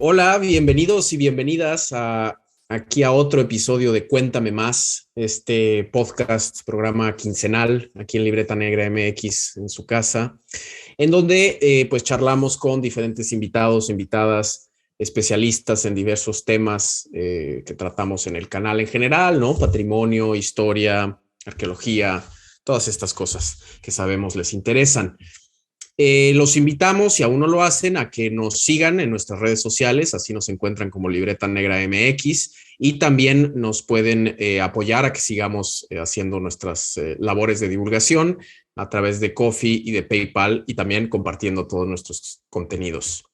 Hola, bienvenidos y bienvenidas aquí a otro episodio de Cuéntame Más, este podcast, programa quincenal aquí en Libreta Negra MX en su casa, en donde pues charlamos con diferentes invitados, invitadas, especialistas en diversos temas que tratamos en el canal en general, ¿no? Patrimonio, historia, arqueología, todas estas cosas que sabemos les interesan. Los invitamos, si aún no lo hacen, a que nos sigan en nuestras redes sociales, así nos encuentran como Libreta Negra MX, y también nos pueden apoyar a que sigamos haciendo nuestras labores de divulgación a través de Ko-fi y de PayPal, y también compartiendo todos nuestros contenidos.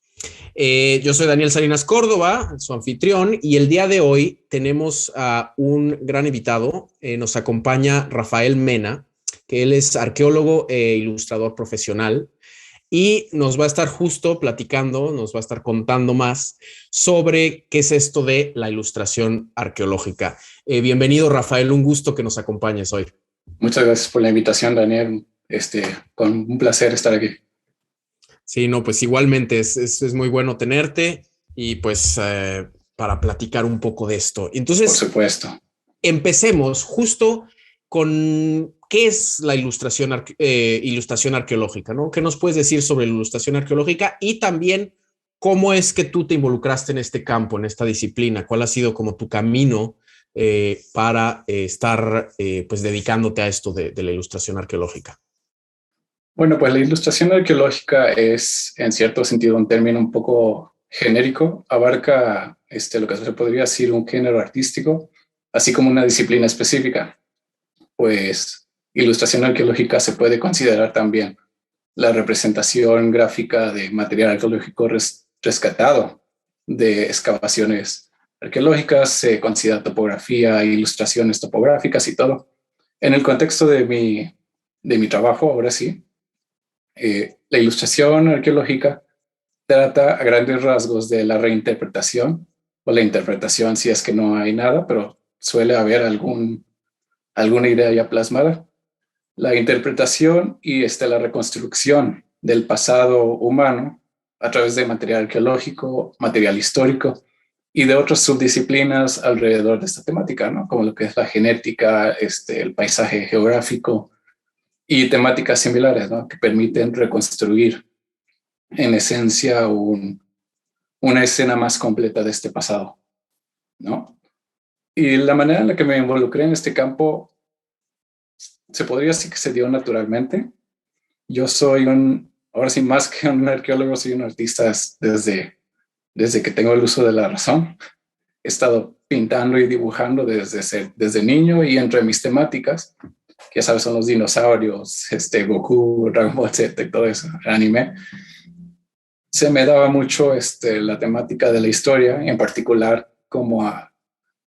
Yo soy Daniel Salinas Córdoba, su anfitrión, y el día de hoy tenemos a un gran invitado. Nos acompaña Rafael Mena, que él es arqueólogo e ilustrador profesional, y nos va a estar justo platicando, nos va a estar contando más sobre qué es esto de la ilustración arqueológica. Bienvenido, Rafael, un gusto que nos acompañes hoy. Muchas gracias por la invitación, Daniel. Con un placer estar aquí. Sí, no, pues igualmente es muy bueno tenerte y pues para platicar un poco de esto. Entonces, por supuesto. Empecemos justo con qué es la ilustración arqueológica, ¿no? ¿Qué nos puedes decir sobre la ilustración arqueológica y también cómo es que tú te involucraste en este campo, en esta disciplina? ¿Cuál ha sido como tu camino para estar pues dedicándote a esto de la ilustración arqueológica? Bueno, pues la ilustración arqueológica es, en cierto sentido, un término un poco genérico. Abarca lo que se podría decir un género artístico, así como una disciplina específica. Pues ilustración arqueológica se puede considerar también la representación gráfica de material arqueológico rescatado de excavaciones arqueológicas. Se considera topografía, ilustraciones topográficas y todo. En el contexto de mi trabajo, ahora sí, la ilustración arqueológica trata a grandes rasgos de la reinterpretación o la interpretación si es que no hay nada, pero suele haber alguna idea ya plasmada. La interpretación y la reconstrucción del pasado humano a través de material arqueológico, material histórico y de otras subdisciplinas alrededor de esta temática, ¿no? Como lo que es la genética, el paisaje geográfico y temáticas similares, ¿no? Que permiten reconstruir en esencia una escena más completa de este pasado, ¿no? Y la manera en la que me involucré en este campo se podría decir que se dio naturalmente. Yo soy ahora sí, más que un arqueólogo, soy un artista desde que tengo el uso de la razón. He estado pintando y dibujando desde niño, y entre mis temáticas, que ya sabes, son los dinosaurios, Goku, Dragon Ball Z y todo eso, anime. Se me daba mucho la temática de la historia, en particular, como a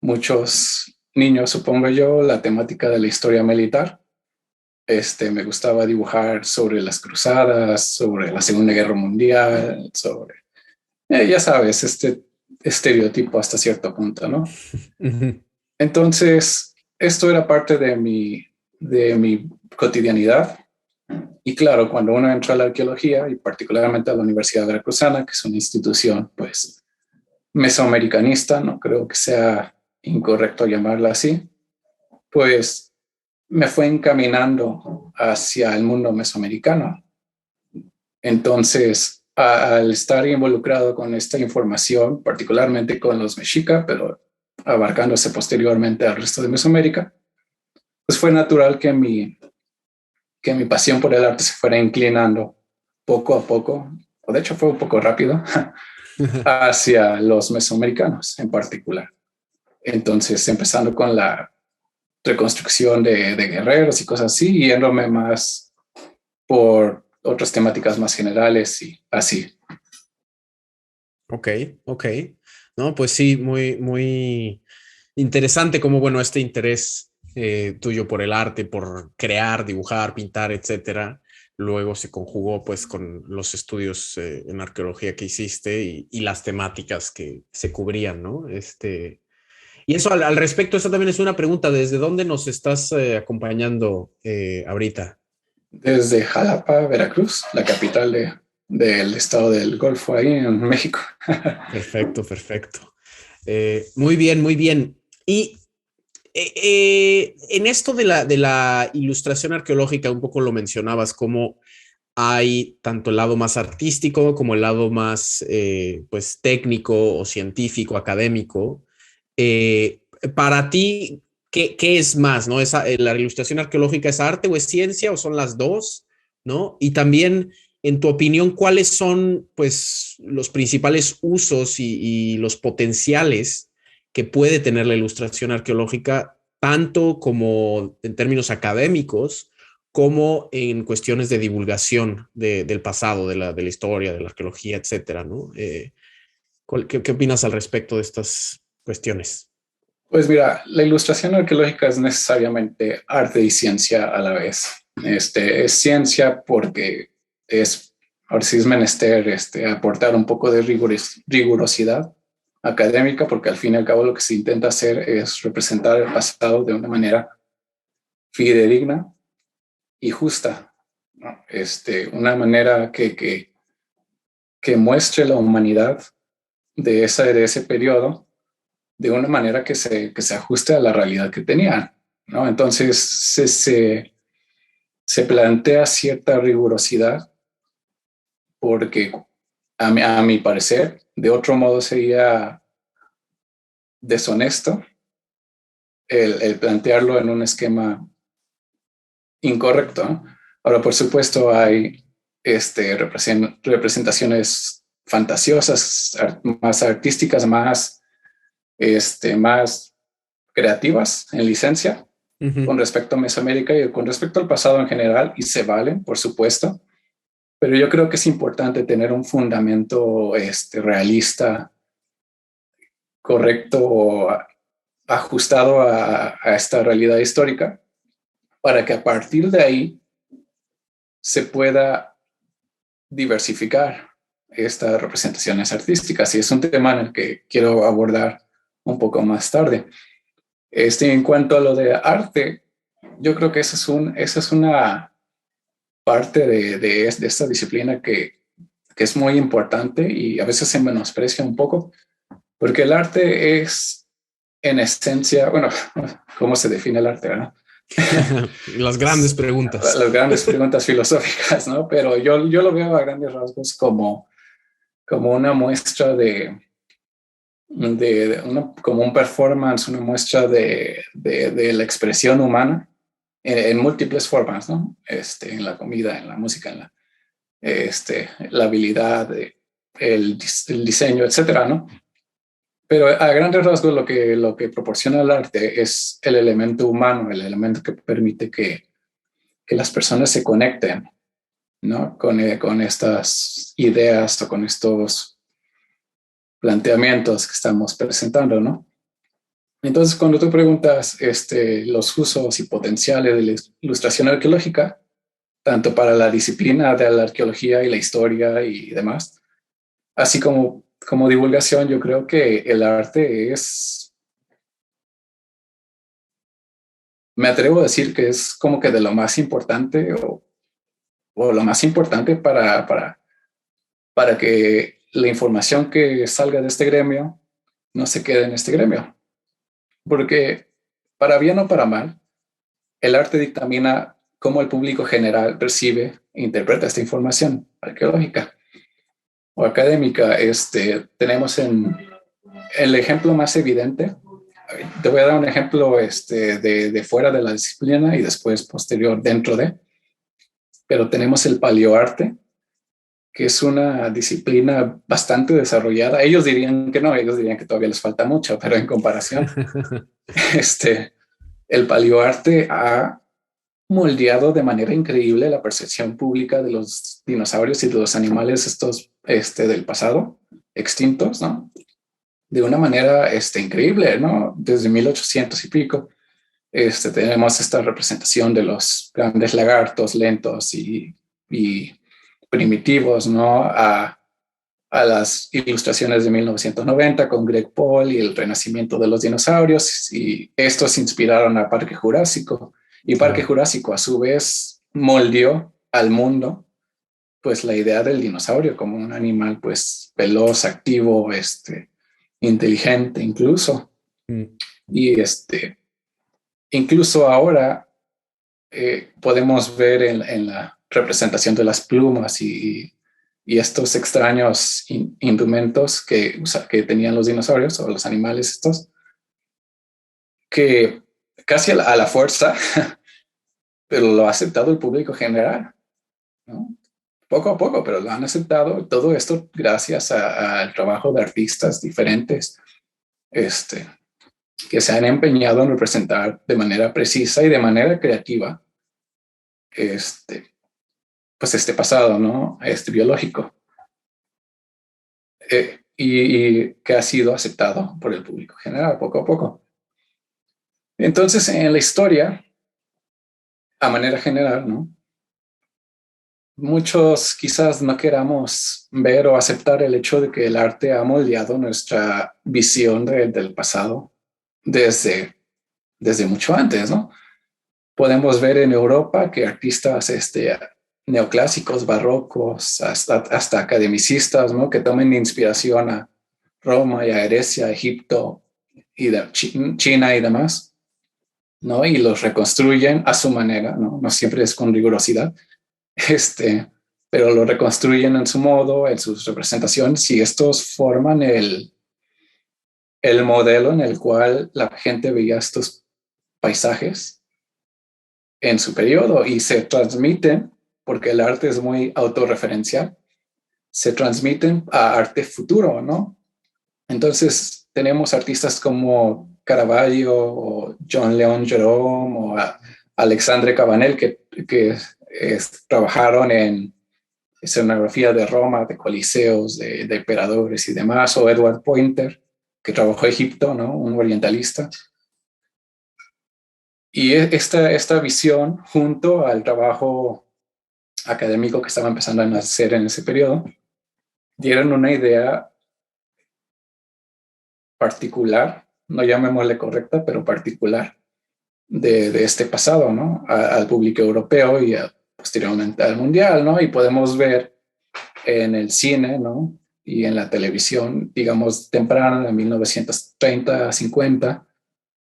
muchos niños, supongo yo, la temática de la historia militar. Me gustaba dibujar sobre las cruzadas, sobre la Segunda Guerra Mundial, sobre, ya sabes, este estereotipo hasta cierto punto, ¿no? Entonces, esto era parte de mi cotidianidad. Y claro, cuando uno entra a la arqueología, y particularmente a la Universidad Veracruzana, que es una institución, pues, mesoamericanista, no creo que sea incorrecto llamarla así, pues me fue encaminando hacia el mundo mesoamericano. Entonces, al estar involucrado con esta información, particularmente con los mexica, pero abarcándose posteriormente al resto de Mesoamérica, pues fue natural que mi pasión por el arte se fuera inclinando poco a poco, o de hecho fue un poco rápido, hacia los mesoamericanos en particular. Entonces, empezando con la reconstrucción de guerreros y cosas así, yéndome más por otras temáticas más generales y así. Ok. No, pues sí, muy interesante como, bueno, este interés tuyo por el arte, por crear, dibujar, pintar, etcétera, luego se conjugó pues con los estudios en arqueología que hiciste y las temáticas que se cubrían, ¿no? Y eso al respecto, esa también es una pregunta, ¿desde dónde nos estás acompañando ahorita? Desde Jalapa, Veracruz, la capital del estado del Golfo ahí en México. Perfecto, perfecto. Muy bien, muy bien. Y en esto de la ilustración arqueológica, un poco lo mencionabas, como hay tanto el lado más artístico como el lado más pues técnico o científico, académico. Eh, para ti, ¿qué es más? ¿No? ¿La ilustración arqueológica es arte o es ciencia o son las dos? ¿No? Y también, en tu opinión, ¿cuáles son pues, los principales usos y los potenciales que puede tener la ilustración arqueológica, tanto como en términos académicos, como en cuestiones de divulgación del pasado, de la historia, de la arqueología, etcétera, ¿no? ¿Qué opinas al respecto de estas cuestiones? Pues mira, la ilustración arqueológica es necesariamente arte y ciencia a la vez. Es ciencia porque ahora sí es menester aportar un poco de rigurosidad académica, porque al fin y al cabo lo que se intenta hacer es representar el pasado de una manera fidedigna y justa, ¿no? Una manera que muestre la humanidad de ese periodo de una manera que se ajuste a la realidad que tenían, ¿no? Entonces se plantea cierta rigurosidad porque a mi parecer, de otro modo sería deshonesto el plantearlo en un esquema incorrecto, ¿no? Ahora, por supuesto, hay representaciones fantasiosas, más artísticas, más creativas en licencia Uh con -huh. respecto a Mesoamérica y con respecto al pasado en general, y se valen, por supuesto, pero yo creo que es importante tener un fundamento realista, correcto, ajustado a esta realidad histórica, para que a partir de ahí se pueda diversificar estas representaciones artísticas. Y es un tema en el que quiero abordar un poco más tarde. En cuanto a lo de arte, yo creo que esa es una parte de esta disciplina que es muy importante y a veces se menosprecia un poco, porque el arte es en esencia, bueno, ¿cómo se define el arte, verdad? Las grandes preguntas. Las grandes preguntas filosóficas, ¿no? Pero yo lo veo a grandes rasgos como una muestra como un performance, una muestra de la expresión humana en múltiples formas, ¿no? En la comida, en la música, la habilidad, el diseño, etcétera, ¿no? Pero a grandes rasgos lo que proporciona el arte es el elemento humano, el elemento que permite que las personas se conecten, ¿no? Con estas ideas o con estos planteamientos que estamos presentando, ¿no? Entonces, cuando tú preguntas los usos y potenciales de la ilustración arqueológica, tanto para la disciplina de la arqueología y la historia y demás, así como divulgación, yo creo que el arte me atrevo a decir que es como que de lo más importante o lo más importante para que la información que salga de este gremio no se quede en este gremio. Porque para bien o para mal, el arte dictamina cómo el público general percibe e interpreta esta información arqueológica o académica. Tenemos el ejemplo más evidente. Te voy a dar un ejemplo de fuera de la disciplina y después posterior dentro de, pero tenemos el paleoarte, que es una disciplina bastante desarrollada. Ellos dirían que no, ellos dirían que todavía les falta mucho, pero en comparación, el paleoarte ha moldeado de manera increíble la percepción pública de los dinosaurios y de los animales estos del pasado, extintos, ¿no? De una manera increíble, ¿no? Desde 1800 y pico, tenemos esta representación de los grandes lagartos lentos y primitivos, ¿no? A las ilustraciones de 1990 con Greg Paul y el renacimiento de los dinosaurios, y estos inspiraron a Parque Jurásico, y Parque Claro. Jurásico a su vez moldeó al mundo pues la idea del dinosaurio como un animal pues veloz, activo, inteligente incluso. Y incluso ahora podemos ver en la representación de las plumas y estos extraños indumentos que tenían los dinosaurios o los animales estos, que casi a la fuerza, pero lo ha aceptado el público general, ¿no? Poco a poco, pero lo han aceptado. Todo esto gracias al trabajo de artistas diferentes, que se han empeñado en representar de manera precisa y de manera creativa, pues pasado, ¿no? Biológico, y que ha sido aceptado por el público general poco a poco. Entonces, en la historia, a manera general, ¿no? Muchos quizás no queramos ver o aceptar el hecho de que el arte ha moldeado nuestra visión del pasado desde mucho antes, ¿no? Podemos ver en Europa que artistas neoclásicos, barrocos, hasta academicistas, ¿no? Que tomen inspiración a Roma y a Grecia, Egipto y China y demás, ¿no? Y los reconstruyen a su manera, ¿no? No siempre es con rigurosidad, pero lo reconstruyen en su modo, en sus representaciones, y estos forman el modelo en el cual la gente veía estos paisajes en su periodo y se transmiten, porque el arte es muy autorreferencial, se transmiten a arte futuro, ¿no? Entonces tenemos artistas como Caravaggio o John Leon Jerome o Alexandre Cabanel que trabajaron en escenografía de Roma, de coliseos, de emperadores y demás, o Edward Pointer, que trabajó en Egipto, ¿no? Un orientalista. Y esta visión, junto al trabajo académico que estaba empezando a nacer en ese periodo, dieron una idea particular, no llamémosle correcta, pero particular, de este pasado, ¿no? Al público europeo y posteriormente al mundial, ¿no? Y podemos ver en el cine, ¿no? Y en la televisión, digamos, temprana, de 1930 a 50,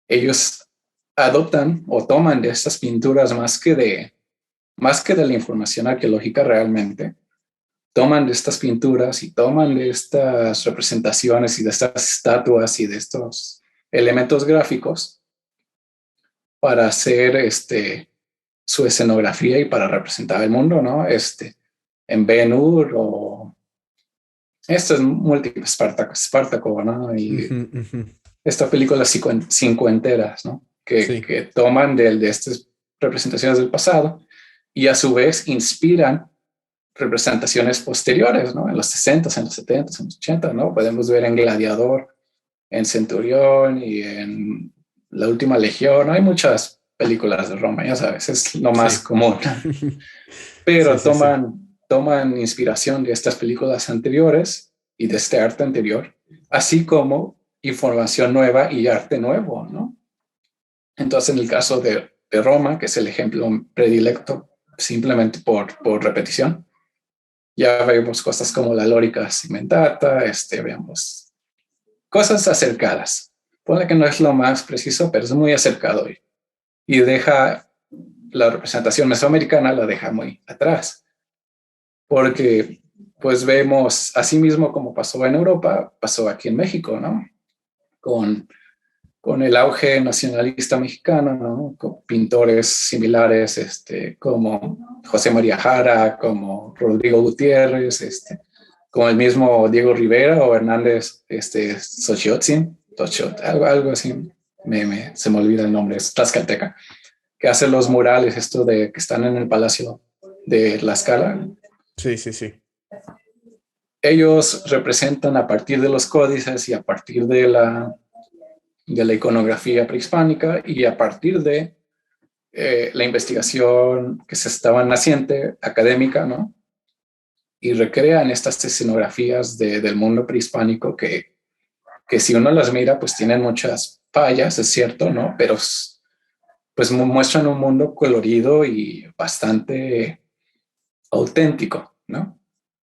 ellos adoptan o toman de estas pinturas más que de la información arqueológica realmente, toman de estas pinturas y toman de estas representaciones y de estas estatuas y de estos elementos gráficos para hacer su escenografía y para representar el mundo, ¿no? En Ben-Hur o esto es múltiple Espartaco, ¿no? Y estas películas cincuenteras, ¿no? Que toman de estas representaciones del pasado y a su vez inspiran representaciones posteriores, ¿no? En los 60, en los 70, en los 80, ¿no? Podemos ver en Gladiador, en Centurión y en La Última Legión, ¿no? Hay muchas películas de Roma, ya sabes, es lo más común. Pero toman inspiración de estas películas anteriores y de este arte anterior, así como información nueva y arte nuevo, ¿no? Entonces, en el caso de Roma, que es el ejemplo predilecto, simplemente por repetición, ya vemos cosas como la Lórica Cimentata, vemos cosas acercadas. Ponle que no es lo más preciso, pero es muy acercado y deja la representación mesoamericana, la deja muy atrás. Porque pues vemos, así mismo como pasó en Europa, pasó aquí en México, ¿no? Con el auge nacionalista mexicano, ¿no? Con pintores similares, como José María Jara, como Rodrigo Gutiérrez, como el mismo Diego Rivera o Hernández Xochiotzin, algo así, se me olvida el nombre, es tlaxcalteca, que hace los murales, que están en el Palacio de Tlaxcala. Sí, sí, sí. Ellos representan a partir de los códices y a partir de la iconografía prehispánica y a partir de la investigación que se estaba naciente académica, ¿no? Y recrean estas escenografías del mundo prehispánico que si uno las mira, pues tienen muchas fallas, es cierto, ¿no? Pero pues muestran un mundo colorido y bastante auténtico. ¿no?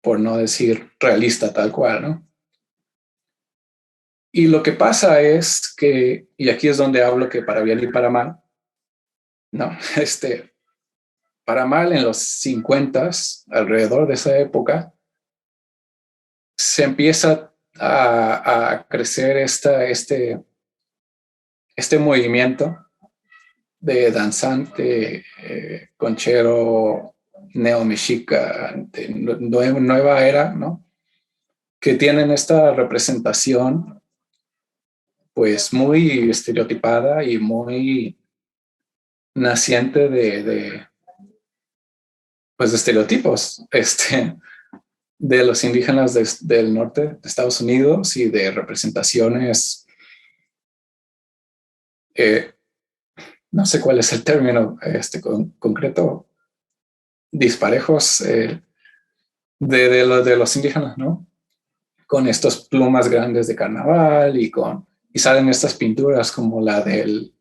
Por no decir realista tal cual, ¿no? Y lo que pasa es que, y aquí es donde hablo que para bien y para mal, ¿no? Para mal en los 50, alrededor de esa época, se empieza a crecer este movimiento de danzante, conchero, neomexica, de nueva era, ¿no? Que tienen esta representación pues muy estereotipada y muy naciente pues de estereotipos de los indígenas del norte de Estados Unidos y de representaciones, eh, no sé cuál es el término concreto, disparejos de los indígenas, ¿no? Con estas plumas grandes de carnaval y salen estas pinturas como la del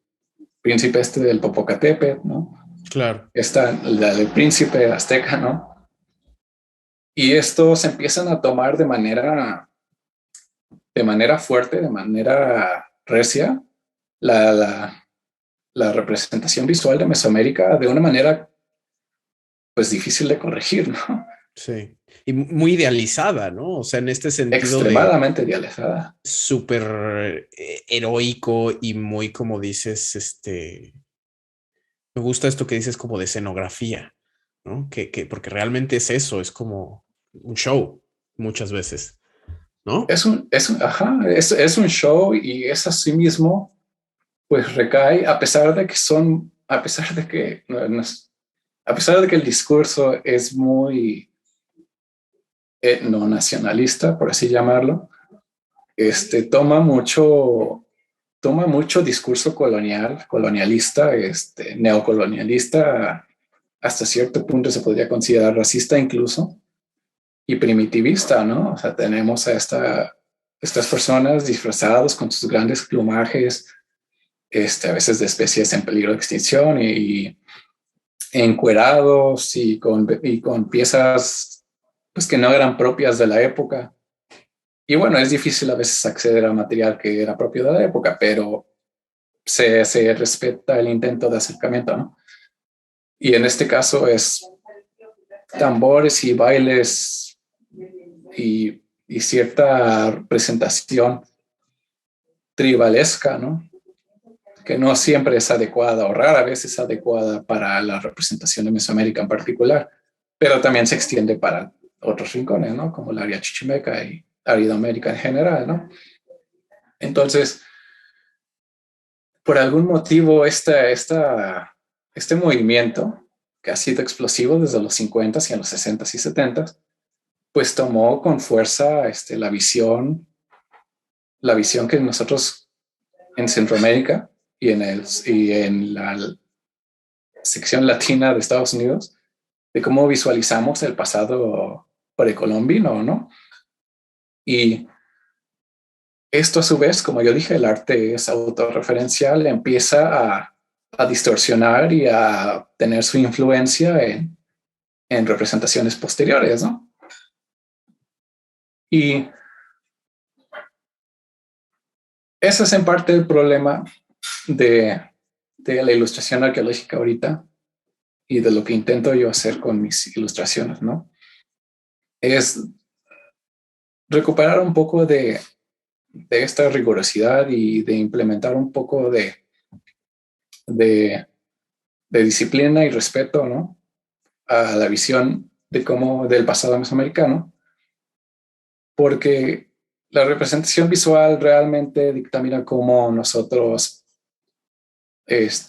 príncipe del Popocatépetl, ¿no? Claro. La del príncipe azteca, ¿no? Y estos empiezan a tomar de manera fuerte, de manera recia, la, la, la representación visual de Mesoamérica de una manera pues difícil de corregir, ¿no? Sí. Y muy idealizada, ¿no? O sea, en este sentido de Extremadamente idealizada. súper heroico y muy, como dices, me gusta esto que dices como de escenografía, ¿no? Porque realmente es eso, es como un show muchas veces, ¿no? Es un show y es así mismo, pues recae, a pesar de que el discurso es muy no nacionalista, por así llamarlo, toma mucho discurso colonialista, neocolonialista, hasta cierto punto se podría considerar racista incluso, y primitivista, ¿no? O sea, tenemos a estas personas disfrazadas con sus grandes plumajes, a veces de especies en peligro de extinción y encuerados y con piezas pues que no eran propias de la época. Y bueno, es difícil a veces acceder a material que era propio de la época, pero se respeta el intento de acercamiento, ¿no? Y en este caso es tambores y bailes y cierta presentación tribalesca, ¿no? Que no siempre es adecuada o rara vez es adecuada para la representación de Mesoamérica en particular, pero también se extiende para otros rincones, ¿no? Como el área chichimeca y Aridoamérica en general, ¿no? Entonces, por algún motivo, este movimiento, que ha sido explosivo desde los 50 y en los 60 y 70, pues tomó con fuerza la visión que nosotros en Centroamérica y en la sección latina de Estados Unidos, de cómo visualizamos el pasado precolombino, ¿no? Y esto a su vez, como yo dije, el arte es autorreferencial, empieza a distorsionar y a tener su influencia en representaciones posteriores, ¿no? Y ese es en parte el problema de la ilustración arqueológica ahorita y de lo que intento yo hacer con mis ilustraciones, ¿no? Es recuperar un poco de esta rigurosidad y de implementar un poco de, de disciplina y respeto, ¿no? A la visión del pasado mesoamericano, porque la representación visual realmente dictamina cómo nosotros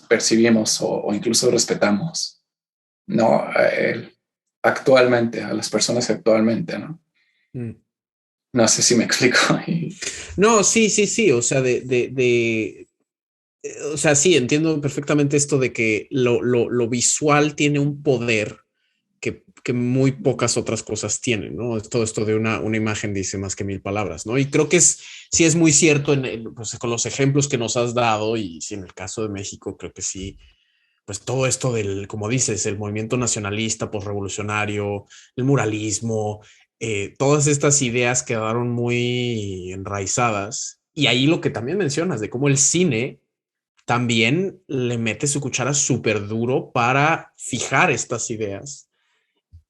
percibimos o incluso respetamos, ¿no? Actualmente, a las personas actualmente, ¿no? Mm. No sé si me explico. No, sí, sí, sí, o sea, o sea, sí, entiendo perfectamente esto de que lo visual tiene un poder que muy pocas otras cosas tienen, ¿no? Todo esto de una imagen dice más que mil palabras, ¿no? Y creo que sí es muy cierto pues, con los ejemplos que nos has dado y sí, en el caso de México creo que sí, pues todo esto del, como dices, el movimiento nacionalista, posrevolucionario, el muralismo, todas estas ideas quedaron muy enraizadas. Y ahí lo que también mencionas de cómo el cine también le mete su cuchara súper duro para fijar estas ideas.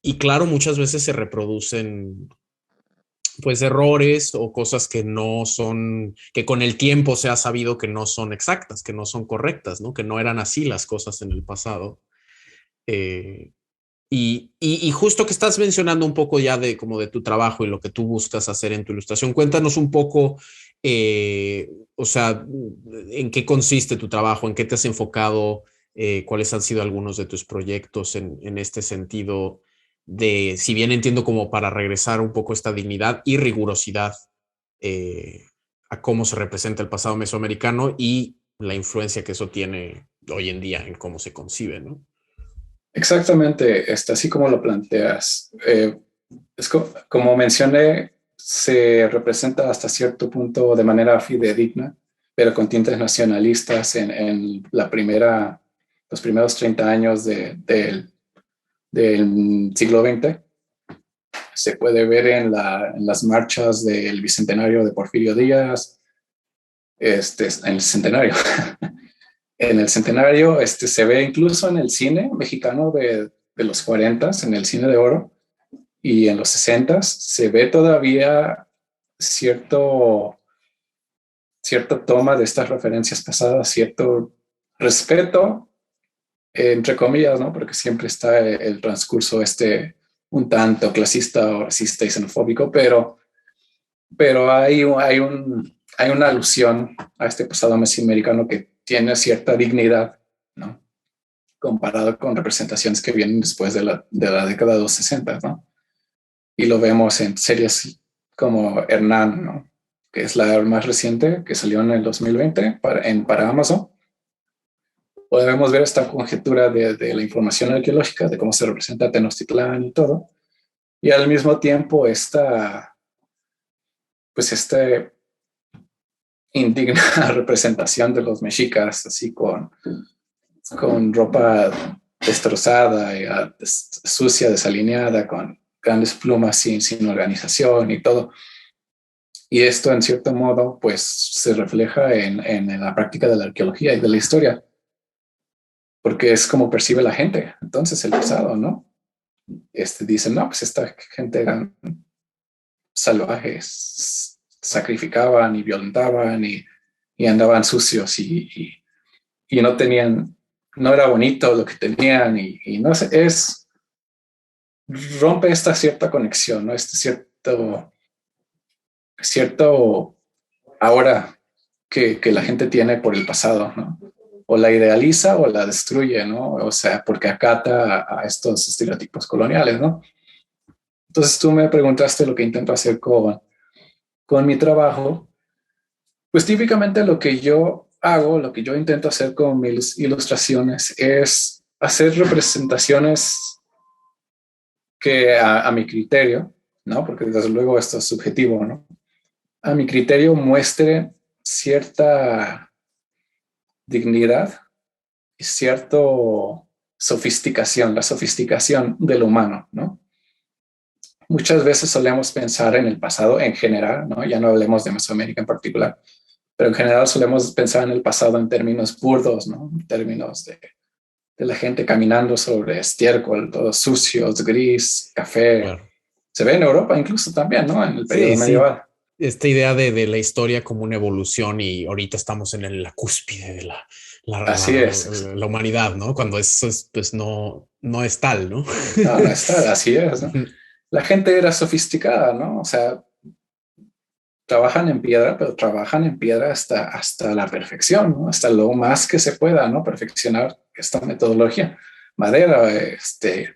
Y claro, muchas veces se reproducen pues errores o cosas que no son, que con el tiempo se ha sabido que no son exactas, que no son correctas, ¿no? Que no eran así las cosas en el pasado. Eh, y justo que estás mencionando un poco ya de como de tu trabajo y lo que tú buscas hacer en tu ilustración, cuéntanos un poco, o sea, en qué consiste tu trabajo, en qué te has enfocado, cuáles han sido algunos de tus proyectos en este sentido de, si bien entiendo como para regresar un poco esta dignidad y rigurosidad eh, a cómo se representa el pasado mesoamericano y la influencia que eso tiene hoy en día en cómo se concibe, ¿no? Exactamente, así como lo planteas. Como mencioné, se representa hasta cierto punto de manera fidedigna, pero con tintes nacionalistas en los primeros 30 años del siglo XX. Se puede ver en las marchas del Bicentenario de Porfirio Díaz, en el centenario. En el centenario se ve incluso en el cine mexicano de los 40, en el cine de oro, y en los 60 se ve todavía cierto, cierta toma de estas referencias pasadas, cierto respeto, entre comillas, ¿no? Porque siempre está el transcurso un tanto clasista o racista y xenofóbico, pero hay una alusión a este pasado mesoamericano que tiene cierta dignidad, ¿no? Comparado con representaciones que vienen después de la década de los 60, ¿no? Y lo vemos en series como Hernán, ¿no? Que es la más reciente, que salió en el 2020 para Amazon. Podemos ver esta conjetura de la información arqueológica, de cómo se representa Tenochtitlán y todo, y al mismo tiempo pues indigna representación de los mexicas, así con ropa destrozada, y, sucia, desalineada, con grandes plumas sin organización y todo. Y esto, en cierto modo, pues se refleja en la práctica de la arqueología y de la historia, porque es como percibe la gente. Entonces, el pasado, ¿no? Dicen, no, pues esta gente eran salvajes, sacrificaban y violentaban y andaban sucios y no tenían, no era bonito lo que tenían y no sé, rompe esta cierta conexión, ¿no? Cierto ahora que la gente tiene por el pasado, ¿no? O la idealiza o la destruye, ¿no? O sea, porque acata a estos estereotipos coloniales, ¿no? Entonces tú me preguntaste lo que intento hacer con mi trabajo. Pues típicamente lo que yo hago, lo que yo intento hacer con mis ilustraciones es hacer representaciones que a mi criterio, ¿no? Porque desde luego esto es subjetivo, ¿no? A mi criterio muestre cierta dignidad y cierta sofisticación, la sofisticación del humano, ¿no? Muchas veces solemos pensar en el pasado en general, ¿no? Ya no hablemos de Mesoamérica en particular, pero en general solemos pensar en el pasado en términos burdos, ¿no? En términos de la gente caminando sobre estiércol, todos sucios, gris, café. Claro. Se ve en Europa incluso también, ¿no? En el periodo Sí, sí. medieval. Esta idea de la historia como una evolución y ahorita estamos en la cúspide de Así es. la humanidad, ¿no? Cuando eso es, pues no, no es tal, ¿no? No, no está, así es, ¿no? La gente era sofisticada, ¿no? O sea, trabajan en piedra, pero trabajan en piedra hasta la perfección, ¿no? Hasta lo más que se pueda, ¿no? Perfeccionar esta metodología. Madera,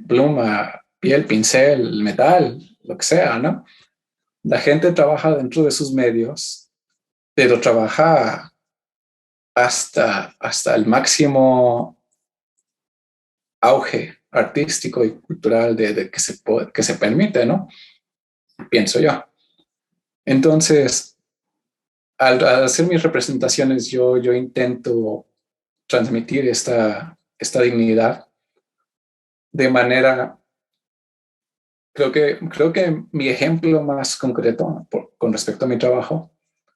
pluma, piel, pincel, metal, lo que sea, ¿no? La gente trabaja dentro de sus medios, pero trabaja hasta el máximo auge artístico y cultural que se permite, ¿no? Pienso yo. Entonces, al hacer mis representaciones, yo intento transmitir esta dignidad de manera. Creo que mi ejemplo más concreto con respecto a mi trabajo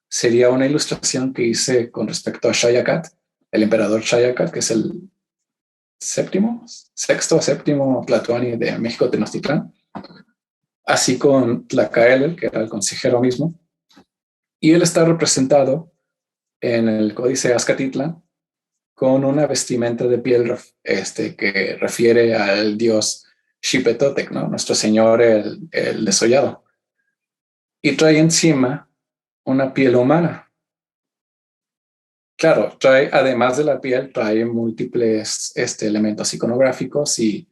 sería una ilustración que hice con respecto a Shayakat, el emperador Shayakat, que es el sexto o séptimo Tlatoani de México Tenochtitlán, así con Tlacaelel, que era el consejero mismo, y él está representado en el códice Azcatitlan con una vestimenta de piel que refiere al dios Xipetotec, ¿no? Nuestro señor el desollado. Y trae encima una piel humana. Claro, además de la piel, trae múltiples elementos iconográficos y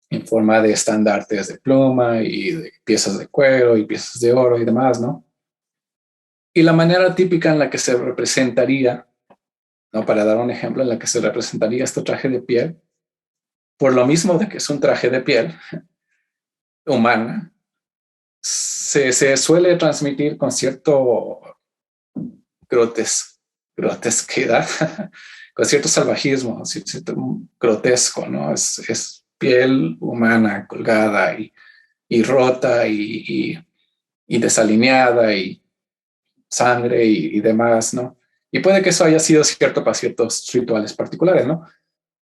en forma de estandartes de pluma y de piezas de cuero y piezas de oro y demás, ¿no? Y la manera típica en la que se representaría, ¿no? Para dar un ejemplo, en la que se representaría este traje de piel, por lo mismo de que es un traje de piel humana, se suele transmitir con cierto grotesquedad, con cierto salvajismo, cierto grotesco, ¿no? Es piel humana colgada y rota y desalineada y sangre y demás, ¿no? Y puede que eso haya sido cierto para ciertos rituales particulares, ¿no?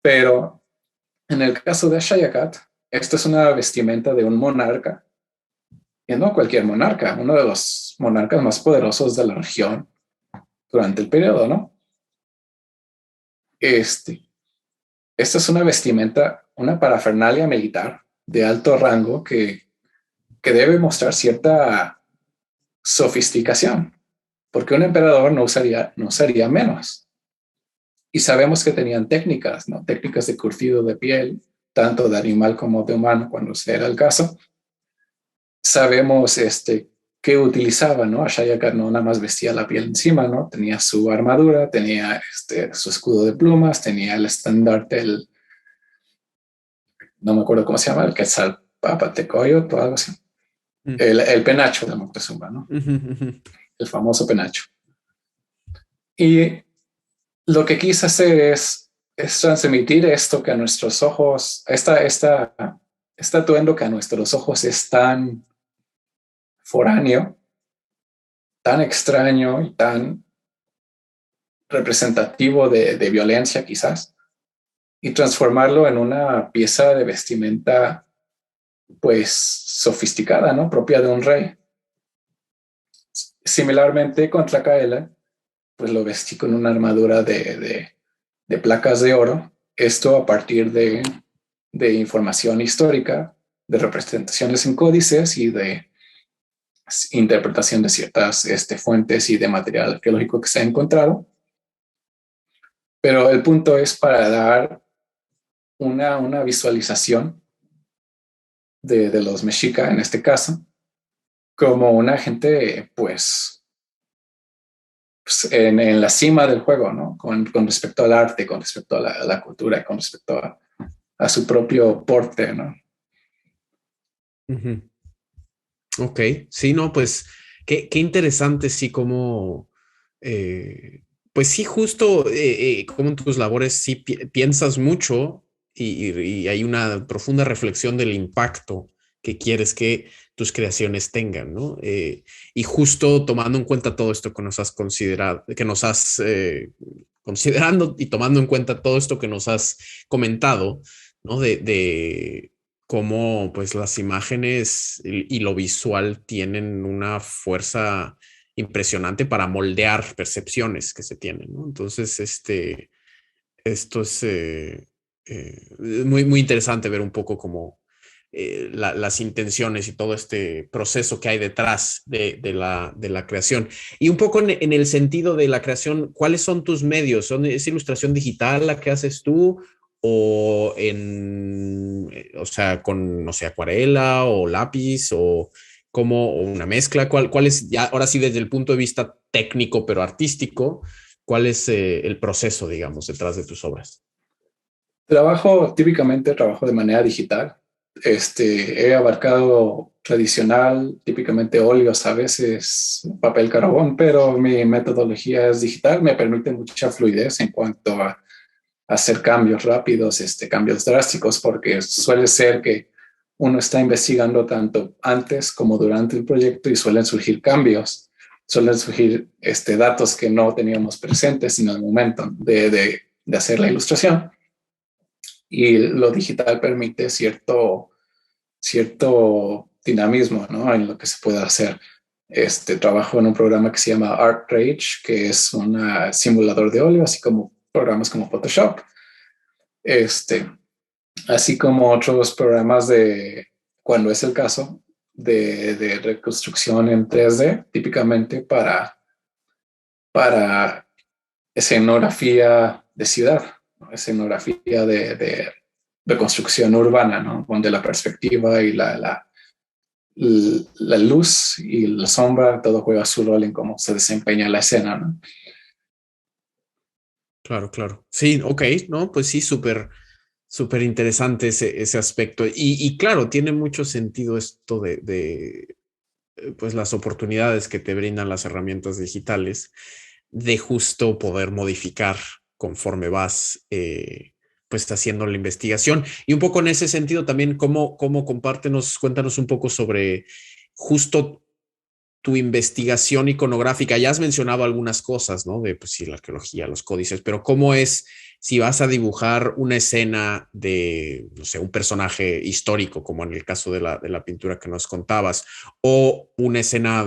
Pero en el caso de Shayakat, esto es una vestimenta de un monarca, y no cualquier monarca, uno de los monarcas más poderosos de la región durante el periodo, ¿no? Esta es una vestimenta, una parafernalia militar de alto rango que debe mostrar cierta sofisticación, porque un emperador no usaría menos. Y sabemos que tenían técnicas, ¿no? Técnicas de curtido de piel, tanto de animal como de humano, cuando era el caso. Sabemos que utilizaba, ¿no? Shayakat no nada más vestía la piel encima, ¿no? Tenía su armadura, tenía su escudo de plumas, tenía el estandarte, no me acuerdo cómo se llama, el Quetzalpápatecoyot o algo así. El penacho de Moctezuma, ¿no? El famoso penacho. Y lo que quise hacer es transmitir esto que a nuestros ojos, este atuendo que a nuestros ojos es tan foráneo, tan extraño y tan representativo de violencia quizás, y transformarlo en una pieza de vestimenta pues sofisticada, ¿no? Propia de un rey. Similarmente con Tlacaela, pues lo vestí con una armadura de placas de oro, esto a partir de información histórica, de representaciones en códices y de interpretación de ciertas fuentes y de material arqueológico que se ha encontrado. Pero el punto es para dar una visualización de los mexica, en este caso, como una gente, pues en la cima del juego, ¿no? Con respecto al arte, con respecto a la cultura, con respecto a su propio porte, ¿no? Uh-huh. Ok, sí, no, pues qué interesante, sí, como, pues sí, justo como en tus labores sí piensas mucho y hay una profunda reflexión del impacto que quieres que tus creaciones tengan, ¿no? Y justo tomando en cuenta todo esto que nos has considerado, que nos has considerando y tomando en cuenta todo esto que nos has comentado, ¿no? De cómo pues las imágenes y lo visual tienen una fuerza impresionante para moldear percepciones que se tienen, ¿no? Entonces, esto es muy, muy interesante ver un poco como las intenciones y todo este proceso que hay detrás de la creación. Y un poco en el sentido de la creación, ¿cuáles son tus medios? ¿Es ilustración digital la que haces tú? O o sea, con, no sé, acuarela o lápiz o como una mezcla. ¿Cuál es, ya ahora sí, desde el punto de vista técnico pero artístico, cuál es el proceso, digamos, detrás de tus obras? Típicamente trabajo de manera digital. He abarcado tradicional, típicamente óleos, a veces papel carbón, pero mi metodología es digital, me permite mucha fluidez en cuanto a hacer cambios rápidos, cambios drásticos, porque suele ser que uno está investigando tanto antes como durante el proyecto y suelen surgir cambios, suelen surgir datos que no teníamos presentes en el momento de hacer la ilustración. Y lo digital permite cierto dinamismo, ¿no? En lo que se puede hacer. Trabajo en un programa que se llama ArtRage, que es un simulador de óleo, así como programas como Photoshop. Así como otros programas cuando es el caso, de reconstrucción en 3D, típicamente para escenografía de ciudad, ¿no? Escenografía de construcción urbana, ¿no? Donde la perspectiva y la luz y la sombra, todo juega su rol en cómo se desempeña la escena, ¿no? Claro, claro. Sí, ok, no, pues sí, súper interesante ese aspecto. Y claro, tiene mucho sentido esto de pues las oportunidades que te brindan las herramientas digitales de justo poder modificar conforme vas pues haciendo la investigación. Y un poco en ese sentido también, cómo cuéntanos un poco sobre justo tu investigación iconográfica. Ya has mencionado algunas cosas, ¿no? De, pues sí, la arqueología, los códices, pero ¿cómo es si vas a dibujar una escena de, no sé, un personaje histórico, como en el caso de la pintura que nos contabas, o una escena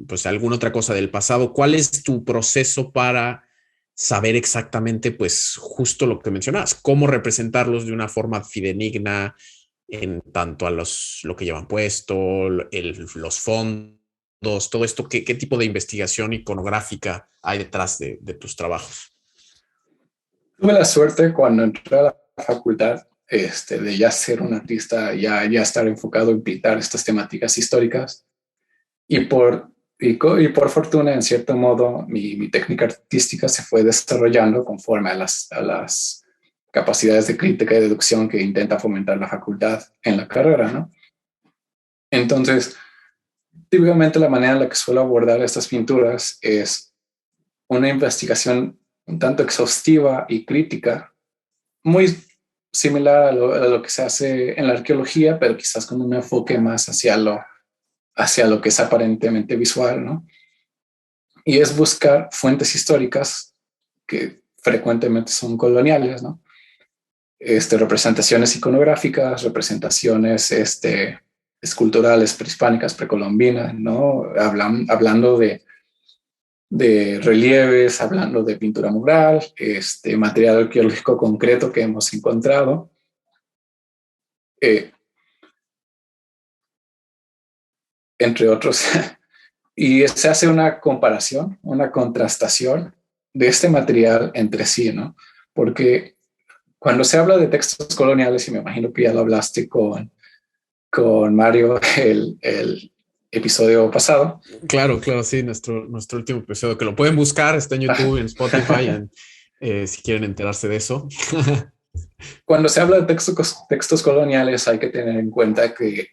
pues, alguna otra cosa del pasado? ¿Cuál es tu proceso para saber exactamente, pues, justo lo que mencionabas, cómo representarlos de una forma fidedigna en tanto a lo que llevan puesto, los fondos, todo esto? ¿Qué tipo de investigación iconográfica hay detrás de tus trabajos? Tuve la suerte cuando entré a la facultad de ya ser un artista, ya estar enfocado en pintar estas temáticas históricas y y por fortuna, en cierto modo, mi técnica artística se fue desarrollando conforme a las capacidades de crítica y deducción que intenta fomentar la facultad en la carrera, ¿no? Entonces, típicamente la manera en la que suelo abordar estas pinturas es una investigación un tanto exhaustiva y crítica, muy similar a lo que se hace en la arqueología, pero quizás con un enfoque más hacia lo que es aparentemente visual, ¿no? Y es buscar fuentes históricas que frecuentemente son coloniales, ¿no? Representaciones iconográficas, representaciones esculturales prehispánicas, precolombinas, ¿no? Hablando de relieves, hablando de pintura mural, material arqueológico concreto que hemos encontrado. Entre otros. Y se hace una comparación, una contrastación de este material entre sí, ¿no? Porque cuando se habla de textos coloniales, y me imagino que ya lo hablaste con Mario el episodio pasado. Claro, claro, sí, nuestro último episodio, que lo pueden buscar, está en YouTube, en Spotify, si quieren enterarse de eso. Cuando se habla de textos coloniales, hay que tener en cuenta que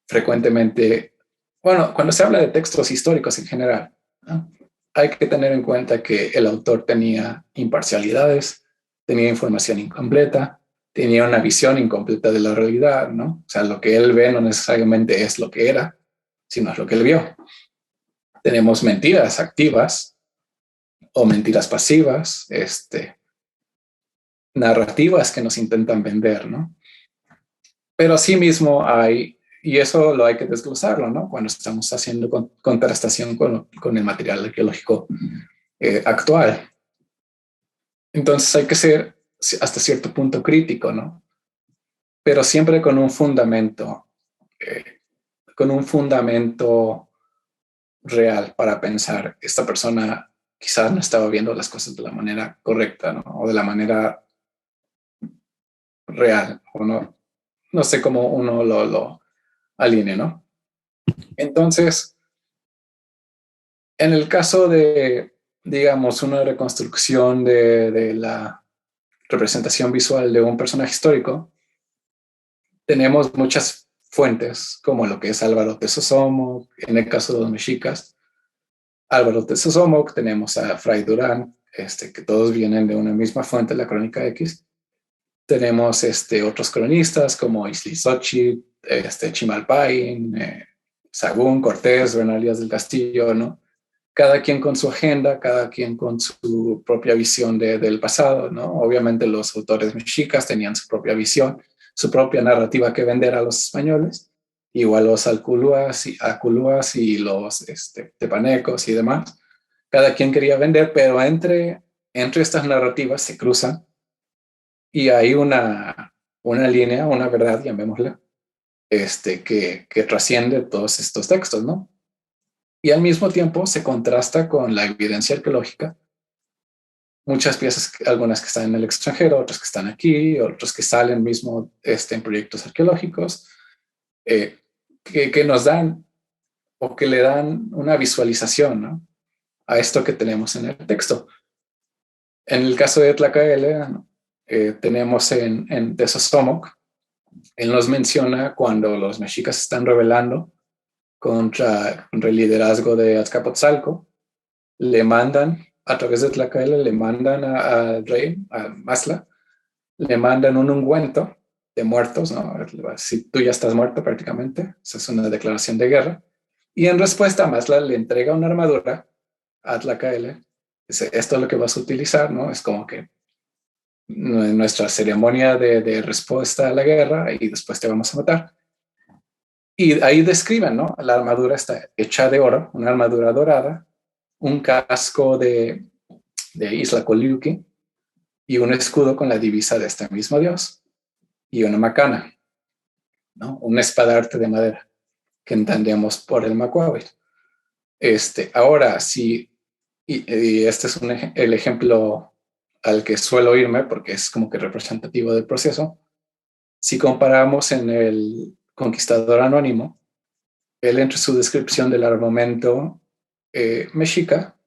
frecuentemente, bueno, cuando se habla de textos históricos en general, ¿no? Hay que tener en cuenta que el autor tenía imparcialidades, tenía información incompleta, tenía una visión incompleta de la realidad, ¿no? O sea, lo que él ve no necesariamente es lo que era, sino es lo que él vio. Tenemos mentiras activas o mentiras pasivas, narrativas que nos intentan vender, ¿no? Pero asimismo hay, y eso lo hay que desglosarlo, ¿no? Cuando estamos haciendo contrastación con el material arqueológico actual. Entonces hay que ser hasta cierto punto crítico, ¿no? Pero siempre con un fundamento real para pensar, esta persona quizás no estaba viendo las cosas de la manera correcta, ¿no? O de la manera real, o no sé cómo uno lo alinee, ¿no? Entonces, en el caso de, digamos, una reconstrucción de la representación visual de un personaje histórico, tenemos muchas fuentes, como lo que es Álvaro Tesosomoc, en el caso de los mexicas, Álvaro Tesosomoc, tenemos a Fray Durán, que todos vienen de una misma fuente, la Crónica X. Tenemos otros cronistas como Xochitl, Chimalpain, Sagún, Cortés, Bernal Díaz del Castillo, ¿no? Cada quien con su agenda, cada quien con su propia visión del pasado, ¿no? Obviamente los autores mexicas tenían su propia visión, su propia narrativa que vender a los españoles, igual los aculúas y los tepanecos y demás. Cada quien quería vender, pero entre estas narrativas se cruzan y hay una línea, una verdad, llamémosla, que trasciende todos estos textos, ¿no? Y al mismo tiempo se contrasta con la evidencia arqueológica. Muchas piezas, algunas que están en el extranjero, otras que están aquí, otros que salen mismo en proyectos arqueológicos, que nos dan o que le dan una visualización, ¿no?, a esto que tenemos en el texto. En el caso de Tlacaele, tenemos en Tezosomoc, él nos menciona cuando los mexicas están rebelando contra el liderazgo de Azcapotzalco, le mandan, a través de Tlacaele, le mandan al rey, a Masla, le mandan un ungüento de muertos, ¿no? Si tú ya estás muerto prácticamente, esa es una declaración de guerra. Y en respuesta, Masla le entrega una armadura a Tlacaele. Dice, esto es lo que vas a utilizar, ¿no? Es como que nuestra ceremonia de respuesta a la guerra y después te vamos a matar. Y ahí describen, ¿no? La armadura está hecha de oro, una armadura dorada, un casco de Iztacoliuqui y un escudo con la divisa de este mismo dios y una macana, ¿no? Un espadarte de madera que entendemos por el macuahuitl. Ahora, sí, y este es el ejemplo al que suelo irme porque es como que representativo del proceso. Si comparamos en el Conquistador Anónimo, él entre su descripción del armamento mexica,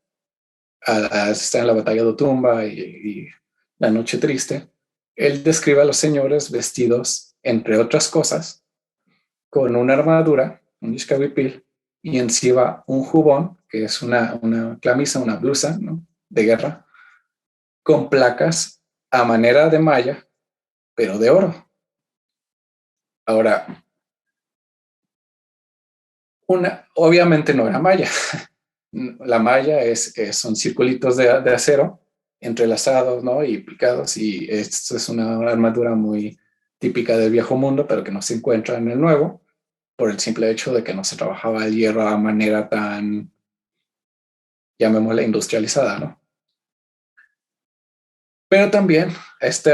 está en la batalla de Otumba y la Noche Triste, él describe a los señores vestidos, entre otras cosas, con una armadura, un iscahuipil, y encima un jubón, que es una camisa, una blusa, ¿no?, de guerra, con placas a manera de malla, pero de oro. Ahora, obviamente no era malla. La malla son circulitos de acero entrelazados, ¿no?, y picados, y esto es una armadura muy típica del viejo mundo, pero que no se encuentra en el nuevo, por el simple hecho de que no se trabajaba el hierro a manera tan, llamémosla, industrializada, ¿no? Pero también este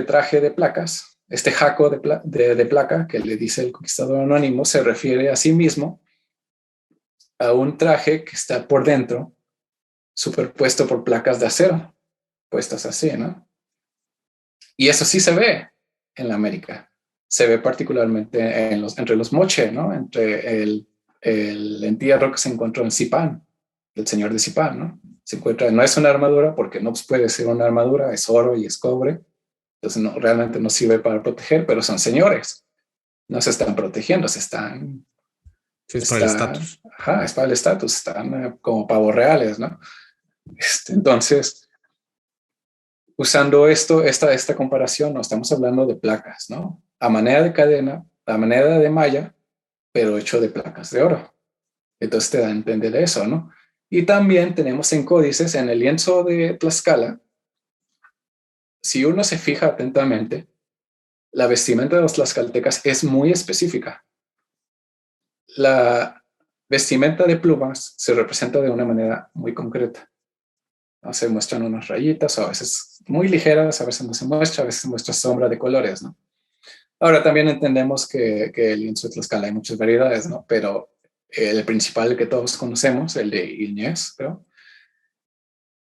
traje de placas, este jaco de placa que le dice el Conquistador Anónimo, se refiere a sí mismo a un traje que está por dentro, superpuesto por placas de acero, puestas así, ¿no? Y eso sí se ve en la América. Se ve particularmente entre los moche, ¿no? Entre el entierro que se encontró en Zipán, el señor de Zipán, ¿no? Se encuentra, no es una armadura porque no puede ser una armadura, es oro y es cobre. Entonces realmente no sirve para proteger, pero son señores. No se están protegiendo, se están... Sí, es para el estatus. Ajá, es para el estatus, están como pavos reales, ¿no? Entonces, usando esta comparación, no estamos hablando de placas, ¿no? A manera de cadena, a manera de malla, pero hecho de placas de oro. Entonces te da a entender eso, ¿no? Y también tenemos en códices, en el lienzo de Tlaxcala, si uno se fija atentamente, la vestimenta de los tlaxcaltecas es muy específica. La vestimenta de plumas se representa de una manera muy concreta. ¿No? Se muestran unas rayitas, a veces muy ligeras, a veces no se muestra, a veces se muestra sombra de colores, ¿no? Ahora también entendemos que el lienzo de Tlaxcala hay muchas variedades, ¿no? Pero el principal que todos conocemos, el de Ilñez, creo,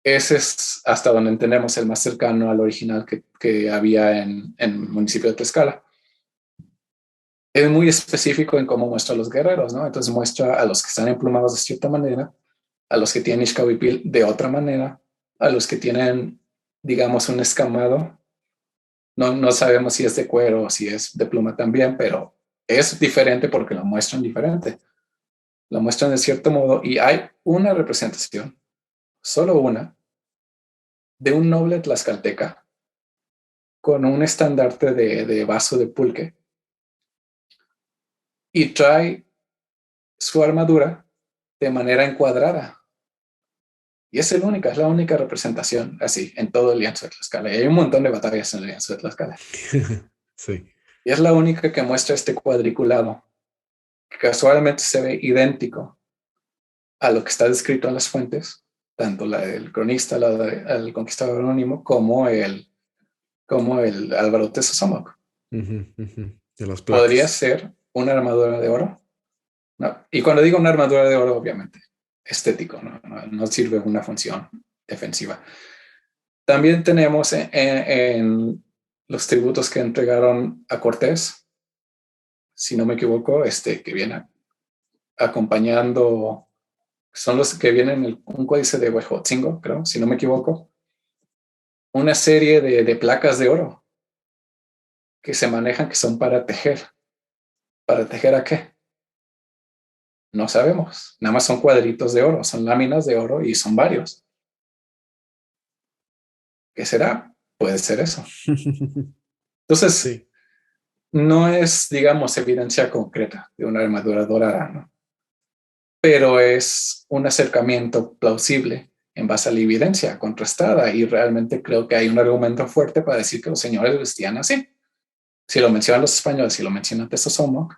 ese es hasta donde entendemos el más cercano al original que había en el municipio de Tlaxcala. Es muy específico en cómo muestra a los guerreros, ¿no? Entonces muestra a los que están emplumados de cierta manera, a los que tienen Ixcahuipil de otra manera, a los que tienen, digamos, un escamado. No sabemos si es de cuero o si es de pluma también, pero es diferente porque lo muestran diferente. Lo muestran de cierto modo y hay una representación solo una, de un noble tlaxcalteca con un estandarte de vaso de pulque y trae su armadura de manera encuadrada. Y es la única representación así en todo el lienzo de Tlaxcala. Y hay un montón de batallas en el lienzo de Tlaxcala. Sí. Y es la única que muestra este cuadriculado, que casualmente se ve idéntico a lo que está descrito en las fuentes, tanto la del cronista, el conquistador anónimo, como el Álvaro Tesosomoc. De las Podría placas. ser una armadura de oro, ¿no? Y cuando digo una armadura de oro, obviamente, estético, no sirve una función defensiva. También tenemos en los tributos que entregaron a Cortés, si no me equivoco, que viene acompañando, son los que vienen en un códice de Huejotzingo, creo, si no me equivoco, una serie de placas de oro que se manejan que son para tejer. ¿Para tejer a qué? No sabemos. Nada más son cuadritos de oro, son láminas de oro y son varios. ¿Qué será? Puede ser eso. Entonces, Sí. no es, digamos, evidencia concreta de una armadura dorada, ¿no? Pero es un acercamiento plausible en base a la evidencia contrastada y realmente creo que hay un argumento fuerte para decir que los señores vestían así. Si lo mencionan los españoles, si lo menciona Tesosomoc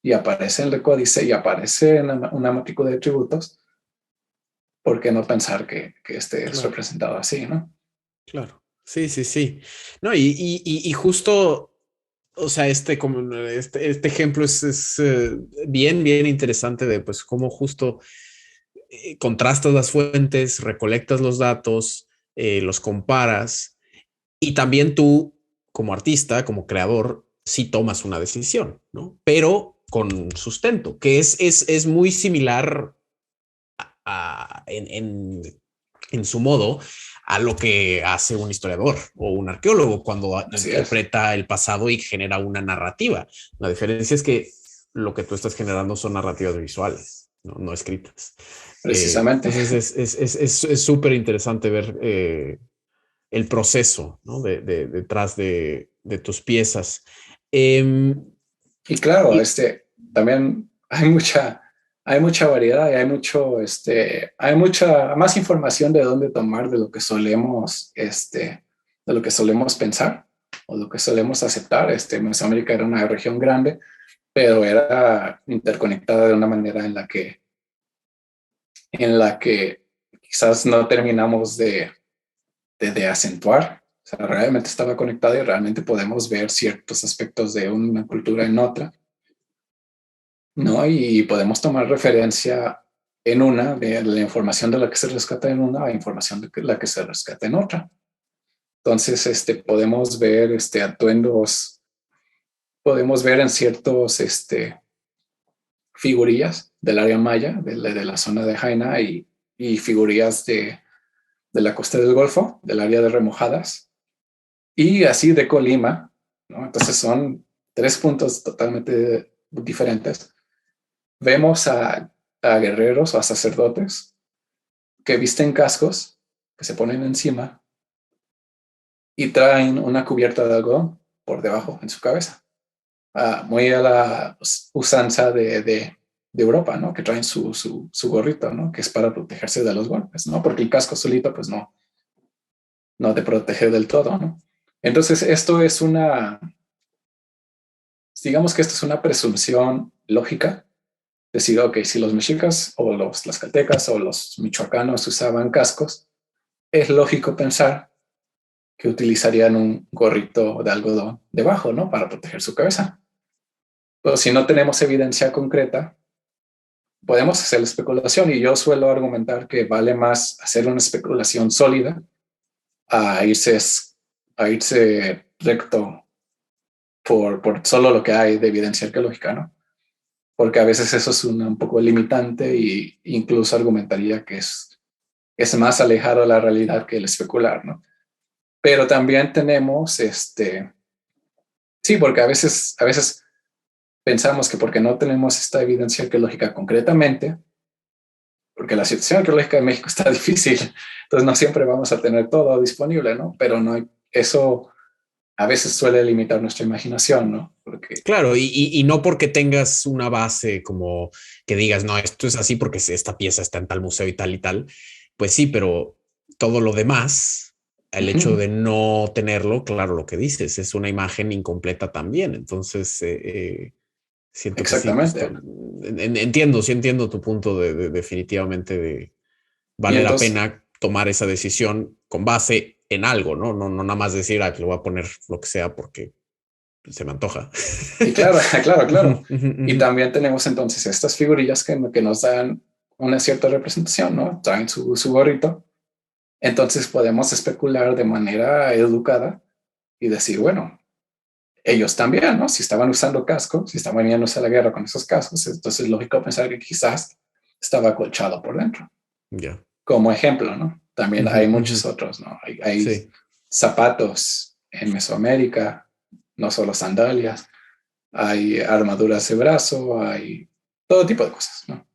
y aparece en el códice y aparece en una matrícula de tributos, ¿por qué no pensar que este es Claro, representado así, no? claro. Sí, sí, sí. No, y justo, o sea, este ejemplo es bien, bien interesante de pues cómo justo contrastas las fuentes, recolectas los datos, los comparas y también tú como artista, como creador, sí tomas una decisión, ¿no? Pero con sustento, que es muy similar en su modo a lo que hace un historiador o un arqueólogo cuando Así es, interpreta el pasado y genera una narrativa. La diferencia es que lo que tú estás generando son narrativas visuales, no escritas. precisamente. Entonces es súper interesante ver el proceso, ¿no? Detrás de tus piezas. Eh, Y claro, y, también hay mucha variedad y hay mucha más información de dónde tomar de lo que solemos pensar o lo que solemos aceptar. Mesoamérica era una región grande, pero era interconectada de una manera en la que quizás no terminamos de acentuar. O sea, realmente estaba conectada y realmente podemos ver ciertos aspectos de una cultura en otra, ¿no? Y podemos tomar referencia en una, de la información de la que se rescata en una, a información de la que se rescata en otra. Entonces, podemos ver atuendos, podemos ver en ciertos figurillas del área maya, de la zona de Jaina y figurillas de la costa del Golfo, del área de Remojadas, y así de Colima, ¿no? Entonces son tres puntos totalmente diferentes. Vemos a guerreros o a sacerdotes que visten cascos, que se ponen encima y traen una cubierta de algodón por debajo en su cabeza. Muy a la usanza de Europa, ¿no? Que traen su gorrito, ¿no? Que es para protegerse de los golpes, ¿no? Porque el casco solito, pues no te protege del todo, ¿no? Entonces, digamos que esto es una presunción lógica. Decir, ok, si los mexicas o los tlaxcaltecas o los michoacanos usaban cascos, es lógico pensar que utilizarían un gorrito de algodón debajo, ¿no? Para proteger su cabeza. Pero si no tenemos evidencia concreta, podemos hacer la especulación y yo suelo argumentar que vale más hacer una especulación sólida a irse, a irse recto por solo lo que hay de evidencia arqueológica, ¿no? Porque a veces eso es un poco limitante e incluso argumentaría que es más alejado de la realidad que el especular, ¿no? Pero también tenemos sí, porque a veces pensamos que porque no tenemos esta evidencia arqueológica concretamente, porque la situación arqueológica de México está difícil, entonces no siempre vamos a tener todo disponible, ¿no? Pero no hay, eso a veces suele limitar nuestra imaginación, ¿no? Porque Claro, y no porque tengas una base como que digas, no, esto es así porque esta pieza está en tal museo y tal, pues sí, pero todo lo demás, el hecho de no tenerlo, claro, lo que dices, es una imagen incompleta también. Entonces, siento que sí, pues, exactamente. entiendo, sí entiendo tu punto definitivamente de Y vale la entonces, pena tomar esa decisión con base en algo, ¿no? No, no nada más decir, que lo voy a poner lo que sea porque se me antoja. y claro, claro, claro. Ujú, ujú, Y ujú. también tenemos entonces estas figurillas que nos dan una cierta representación, ¿no? Traen su gorrito. Entonces podemos especular de manera educada y decir, bueno, ellos también, ¿no? Si estaban usando cascos, si estaban yéndose a la guerra con esos cascos, entonces es lógico pensar que quizás estaba acolchado por dentro. Ya. Como ejemplo, ¿no? También Ujú, hay ujú. muchos otros, ¿no? Hay Sí. zapatos en Mesoamérica, no solo sandalias, hay armaduras de brazo, hay todo tipo de cosas, ¿no?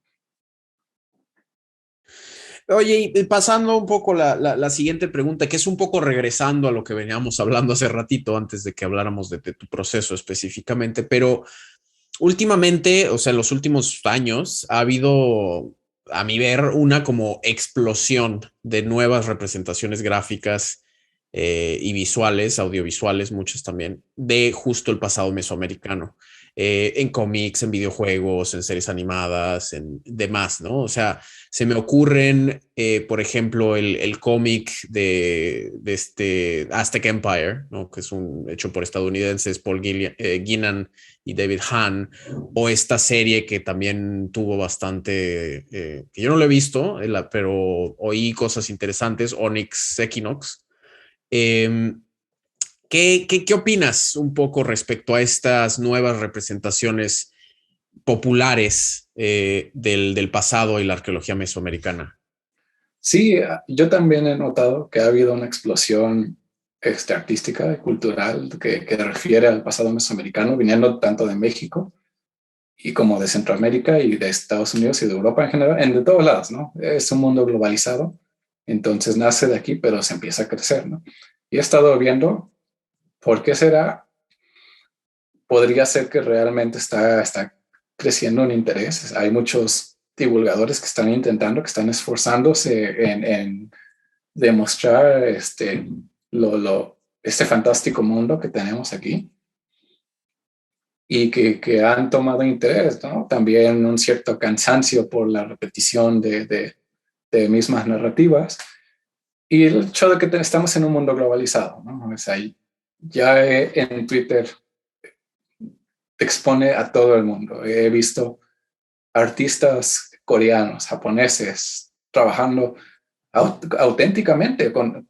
Oye, y pasando un poco la siguiente pregunta, que es un poco regresando a lo que veníamos hablando hace ratito, antes de que habláramos de tu proceso específicamente, pero últimamente, o sea, en los últimos años, ha habido, a mi ver, una como explosión de nuevas representaciones gráficas y visuales, audiovisuales, muchas también, de justo el pasado mesoamericano. En cómics, en videojuegos, en series animadas, en demás, ¿no? O sea, se me ocurren, por ejemplo, el cómic de este Aztec Empire, ¿no? Que es un hecho por estadounidenses, Paul Guinan y David Hahn, o esta serie que también tuvo bastante, que yo no lo he visto, pero oí cosas interesantes, Onyx Equinox. Eh, ¿Qué opinas un poco respecto a estas nuevas representaciones populares del pasado y la arqueología mesoamericana? Sí, yo también he notado que ha habido una explosión artística y cultural que refiere al pasado mesoamericano, viniendo tanto de México y como de Centroamérica y de Estados Unidos y de Europa en general, en de todos lados, ¿no? Es un mundo globalizado, entonces nace de aquí, pero se empieza a crecer, ¿no? Y he estado viendo por qué será, podría ser que realmente está creciendo un interés. Hay muchos divulgadores que están intentando, que están esforzándose en demostrar este fantástico mundo que tenemos aquí y que han tomado interés, ¿no? También un cierto cansancio por la repetición de mismas narrativas y el hecho de que estamos en un mundo globalizado, ¿no? O sea, ya en Twitter expone a todo el mundo. He visto artistas coreanos, japoneses, trabajando auténticamente con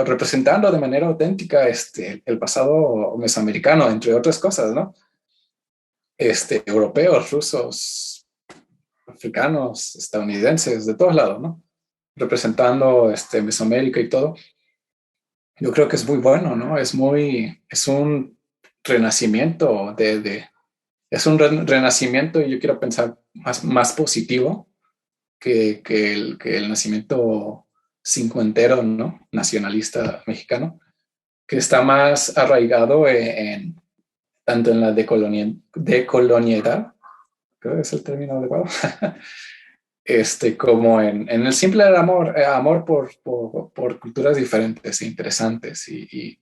representando de manera auténtica el pasado mesoamericano, entre otras cosas, ¿no? Europeos, rusos, africanos, estadounidenses, de todos lados, ¿no? Representando Mesoamérica y todo. Yo creo que es muy bueno, ¿no? Es un renacimiento es un renacimiento y yo quiero pensar más positivo que el nacimiento cincuentero, ¿no? Nacionalista mexicano, que está más arraigado tanto en la decolonialidad, creo que es el término adecuado, como en el simple amor, amor por culturas diferentes e interesantes y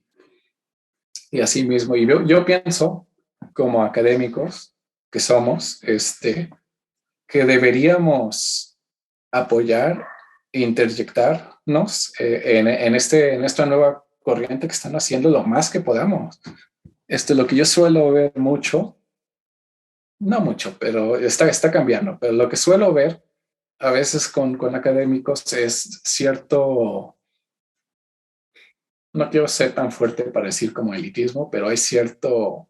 así mismo. Y yo pienso, como académicos que somos, que deberíamos apoyar e interjectarnos en esta nueva corriente que están haciendo lo más que podamos. Lo que yo suelo ver mucho, no mucho, pero está cambiando, pero lo que suelo ver a veces con académicos es cierto, no quiero ser tan fuerte para decir como elitismo, pero hay cierto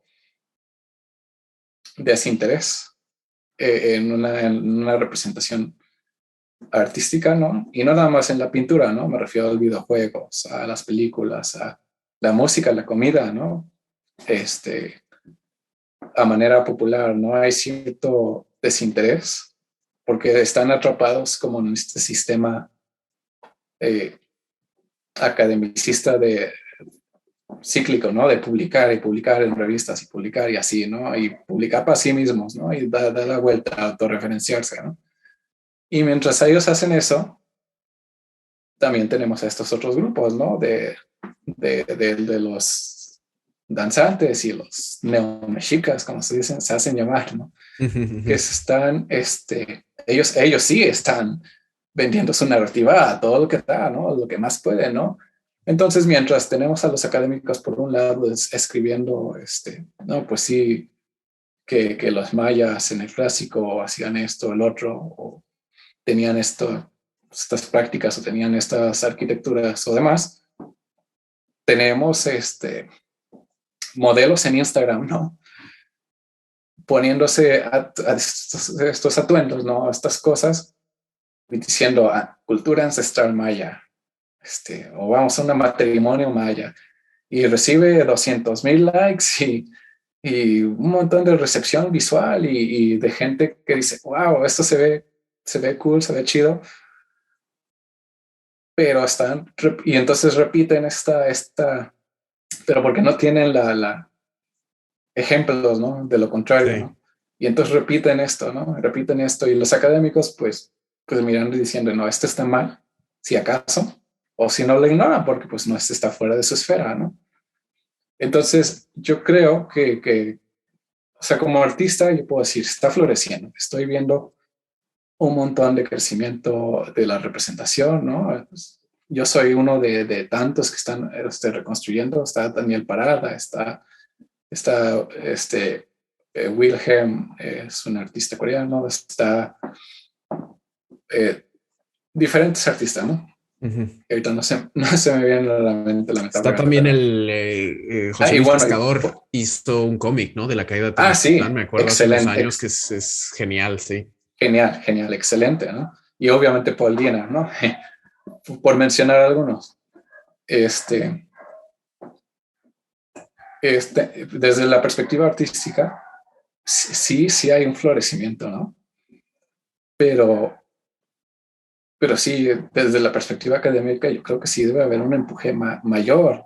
desinterés en una representación artística, ¿no? Y no nada más en la pintura, ¿no? Me refiero a los videojuegos, a las películas, a la música, la comida, ¿no? A manera popular, ¿no? Hay cierto desinterés porque están atrapados como en este sistema academicista de cíclico, ¿no? De publicar y publicar en revistas y publicar y así, ¿no? Y publicar para sí mismos, ¿no? Y da la vuelta a autorreferenciarse, ¿no? Y mientras ellos hacen eso, también tenemos a estos otros grupos, ¿no? De los danzantes y los neomexicas, como se dicen, se hacen llamar, ¿no? Que están, ellos sí están vendiendo su narrativa a todo lo que da, ¿no? Lo que más puede, ¿no? Entonces, mientras tenemos a los académicos por un lado escribiendo, no, pues sí, que los mayas en el clásico hacían esto, el otro, o tenían estas prácticas o tenían estas arquitecturas o demás, tenemos modelos en Instagram, ¿no? Poniéndose a estos atuendos, ¿no? Estas cosas, diciendo cultura ancestral maya, o vamos a un matrimonio maya, y recibe 200,000 likes y un montón de recepción visual y de gente que dice, wow, esto se ve cool, se ve chido, pero y entonces repiten pero porque no tienen la ejemplos, ¿no? De lo contrario, Sí. ¿no? Y entonces repiten esto, ¿no? Repiten esto y los académicos, pues mirando y diciendo, no, esto está mal, si acaso, o si no lo ignoran, porque pues no está fuera de su esfera, ¿no? Entonces, yo creo o sea, como artista, yo puedo decir, está floreciendo, estoy viendo un montón de crecimiento de la representación, ¿no? Pues, yo soy uno de tantos que están reconstruyendo, está Daniel Parada, está Wilhelm, es un artista coreano, está diferentes artistas, ¿no? Ahorita no se me viene a la mente, Está lamentablemente, también pero... José Y Luis bueno, Pescador, hizo un cómic, ¿no? De la caída de Tenochtitlán, sí, me acuerdo hace unos excelente, años, que es genial, sí. genial, genial, excelente, ¿no? Y obviamente Paul Dina, ¿no? Por mencionar algunos. Este, desde la perspectiva artística, sí hay un florecimiento, ¿no? Pero, pero sí, desde la perspectiva académica, yo creo que sí debe haber un empuje mayor.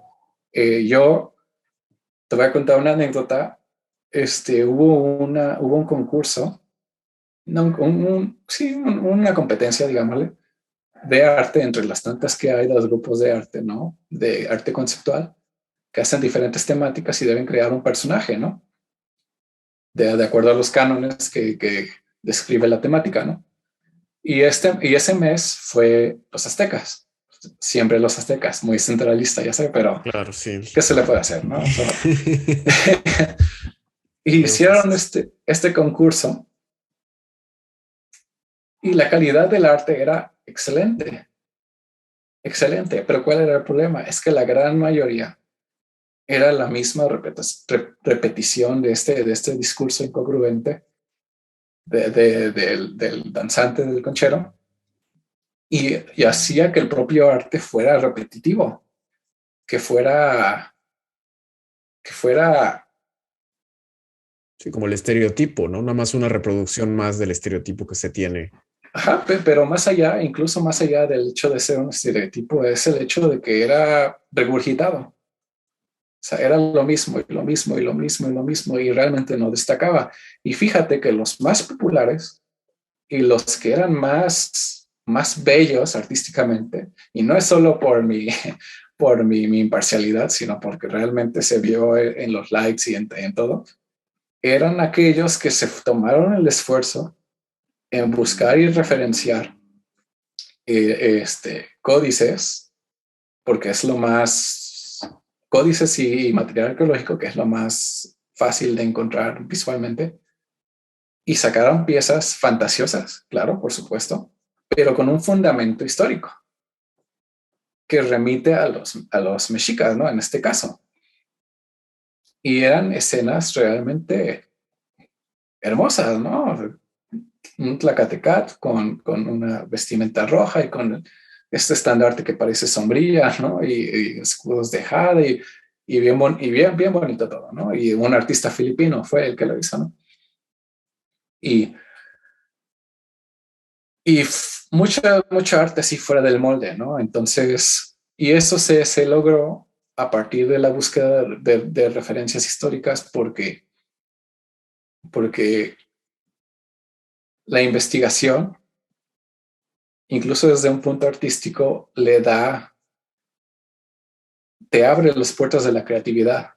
Yo te voy a contar una anécdota. Hubo un concurso, no, una competencia, digámosle, de arte entre las tantas que hay de los grupos de arte, ¿no? De arte conceptual, que hacen diferentes temáticas y deben crear un personaje, ¿no? De acuerdo a los cánones que describe la temática, ¿no? Y ese mes fue los aztecas. Siempre los aztecas, muy centralista, ya sé, pero Claro, sí. ¿qué se le puede hacer, no? Los Hicieron este concurso y la calidad del arte era excelente, excelente. Pero ¿cuál era el problema? Es que la gran mayoría era la misma repetición de este discurso incongruente del danzante del conchero y hacía que el propio arte fuera repetitivo, que fuera, Sí, como el estereotipo, ¿no? Nada más una reproducción más del estereotipo que se tiene. ajá, pero más allá, incluso más allá del hecho de ser un estereotipo, es el hecho de que era regurgitado. O sea, era lo mismo y lo mismo y lo mismo y lo mismo y realmente no destacaba. Y fíjate que los más populares y los que eran más bellos artísticamente, y no es solo por mi imparcialidad, sino porque realmente se vio en los likes y en todo, eran aquellos que se tomaron el esfuerzo en buscar y referenciar códices, porque es lo más, códices y material arqueológico, que es lo más fácil de encontrar visualmente, y sacaron piezas fantasiosas, claro, por supuesto, pero con un fundamento histórico que remite a los mexicas, ¿no? En este caso. Y eran escenas realmente hermosas, ¿no? Un tlacatecat con una vestimenta roja y con este estandarte que parece sombrilla, ¿no? Y escudos de jade y bien bonito todo, ¿no? Y un artista filipino fue el que lo hizo, ¿no? Y y mucha arte así fuera del molde, ¿no? Entonces, y eso se logró a partir de la búsqueda de referencias históricas porque la investigación, incluso desde un punto artístico, te abre las puertas de la creatividad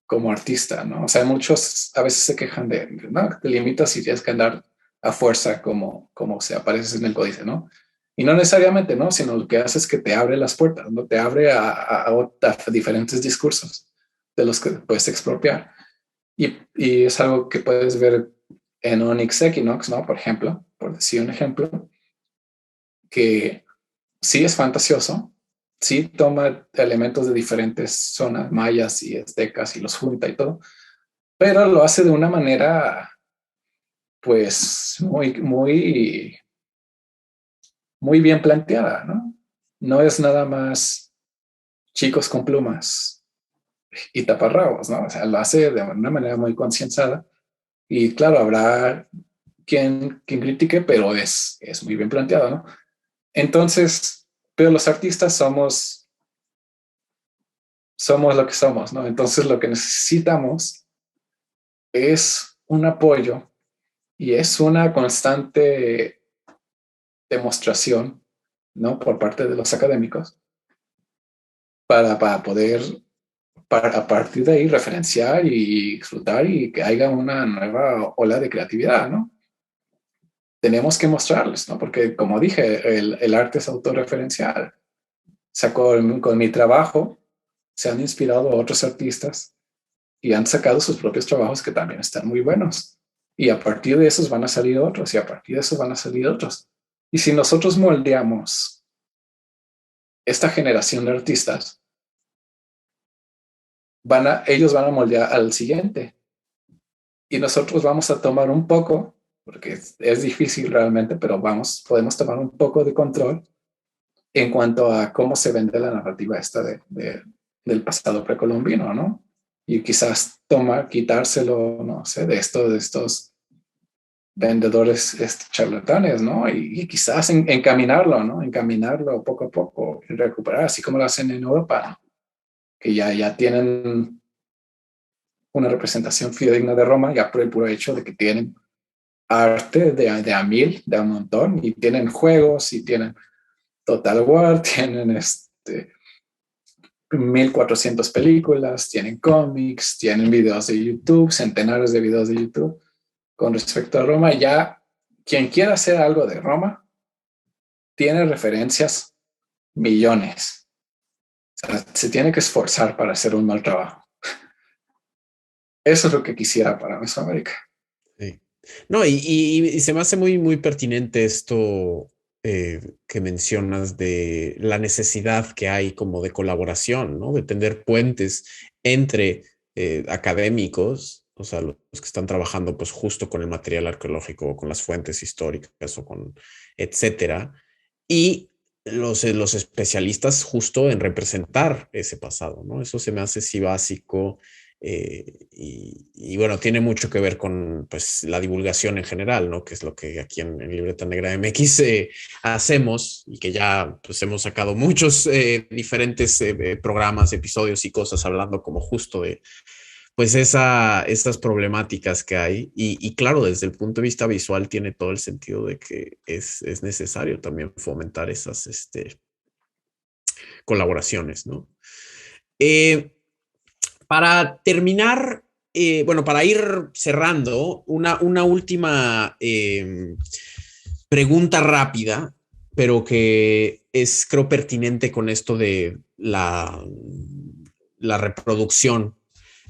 como artista, ¿no? O sea, muchos a veces se quejan no, te limitas y tienes que andar a fuerza como se aparece en el códice, ¿no? Y no necesariamente, ¿no? Sino lo que hace es que te abre las puertas, ¿no? Te abre a diferentes discursos de los que puedes expropiar. Y es algo que puedes ver en Onyx Equinox, ¿no? Por ejemplo, por decir un ejemplo, que sí es fantasioso, sí toma elementos de diferentes zonas mayas y aztecas y los junta y todo, pero lo hace de una manera, pues, muy bien planteada, ¿no? No es nada más chicos con plumas y taparrabos, ¿no? O sea, lo hace de una manera muy concienciada y claro, habrá quien critique, pero es muy bien planteado, ¿no? Entonces, pero los artistas somos lo que somos, ¿no? Entonces lo que necesitamos es un apoyo y es una constante demostración, ¿no? Por parte de los académicos para poder, a partir de ahí, referenciar y disfrutar y que haya una nueva ola de creatividad, ¿no? Tenemos que mostrarles, ¿no? Porque como dije, el arte es autorreferencial. O sea, con mi trabajo se han inspirado a otros artistas y han sacado sus propios trabajos que también están muy buenos. Y a partir de esos van a salir otros y a partir de esos van a salir otros. Y si nosotros moldeamos esta generación de artistas, ellos van a moldear al siguiente. Y nosotros vamos a tomar un poco, porque es difícil realmente, pero podemos tomar un poco de control en cuanto a cómo se vende la narrativa esta del pasado precolombino, ¿no? Y quizás quitárselo, no sé, de estos vendedores charlatanes, ¿no? Y quizás encaminarlo, ¿no? Encaminarlo poco a poco y recuperar, así como lo hacen en Europa, ¿no? Que ya tienen una representación fidedigna de Roma, ya por el puro hecho de que tienen arte de a mil, de a un montón, y tienen juegos, y tienen Total War, tienen 1400 películas, tienen cómics, tienen videos de YouTube, centenares de videos de YouTube con respecto a Roma. Ya quien quiera hacer algo de Roma tiene referencias millones. O sea, se tiene que esforzar para hacer un mal trabajo. Eso es lo que quisiera para Mesoamérica. Sí. No, y se me hace muy, muy pertinente esto que mencionas de la necesidad que hay como de colaboración, ¿no? De tender puentes entre académicos, o sea, los que están trabajando pues justo con el material arqueológico, con las fuentes históricas o con etcétera, y los especialistas justo en representar ese pasado, ¿no? Eso se me hace sí básico y bueno, tiene mucho que ver con pues, la divulgación en general, ¿no? Que es lo que aquí en Libreta Negra MX hacemos y que ya pues, hemos sacado muchos diferentes programas, episodios y cosas hablando como justo de pues estas problemáticas que hay. Y claro, desde el punto de vista visual tiene todo el sentido de que es necesario también fomentar esas colaboraciones, ¿no? Para terminar, bueno, para ir cerrando, una última pregunta rápida, pero que es, creo, pertinente con esto de la reproducción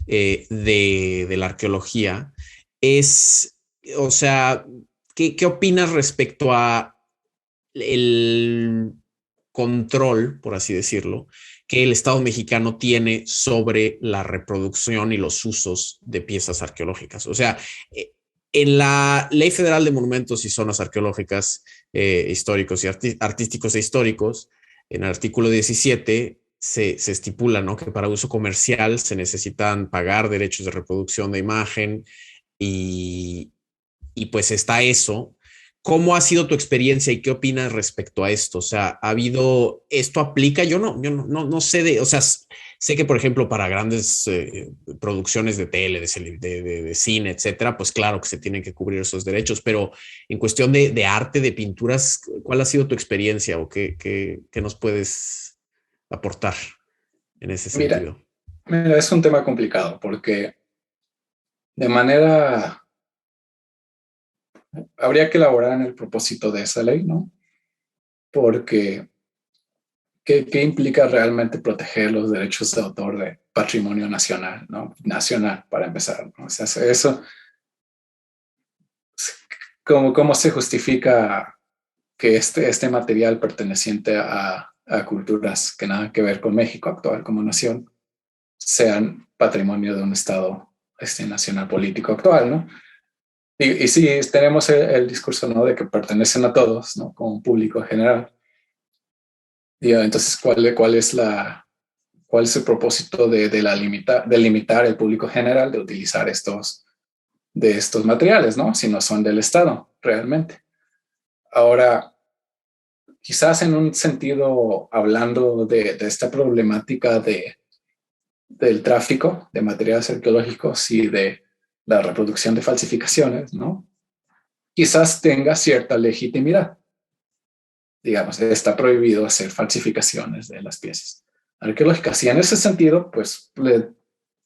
de la arqueología, es, o sea, ¿qué opinas respecto a el control, por así decirlo, que el Estado mexicano tiene sobre la reproducción y los usos de piezas arqueológicas? O sea, en la Ley Federal de Monumentos y Zonas Arqueológicas Históricos y Artísticos e Históricos, en el artículo 17, se estipula, ¿no?, que para uso comercial se necesitan pagar derechos de reproducción de imagen y pues está eso, ¿cómo ha sido tu experiencia y qué opinas respecto a esto? O sea, esto aplica? Yo no sé o sea, sé que por ejemplo para grandes producciones de tele, de cine, etcétera, pues claro que se tienen que cubrir esos derechos, pero en cuestión de arte, de pinturas, ¿cuál ha sido tu experiencia o qué nos puedes aportar en ese Mira, sentido? mira, es un tema complicado porque de manera habría que elaborar en el propósito de esa ley, ¿no? Porque ¿qué implica realmente proteger los derechos de autor de patrimonio nacional, ¿no? Nacional, para empezar, ¿no? O sea, eso, ¿cómo se justifica que este material perteneciente a culturas que nada que ver con México actual como nación sean patrimonio de un Estado nacional político actual, ¿no? Y sí, tenemos el discurso, ¿no? De que pertenecen a todos, ¿no? Como un público general. Y entonces, ¿cuál es el propósito de limitar el público general de utilizar de estos materiales, ¿no? Si no son del Estado, realmente. Ahora, quizás en un sentido, hablando de esta problemática del tráfico de materiales arqueológicos y de la reproducción de falsificaciones, ¿no? Quizás tenga cierta legitimidad. Digamos, está prohibido hacer falsificaciones de las piezas arqueológicas. Y en ese sentido, pues le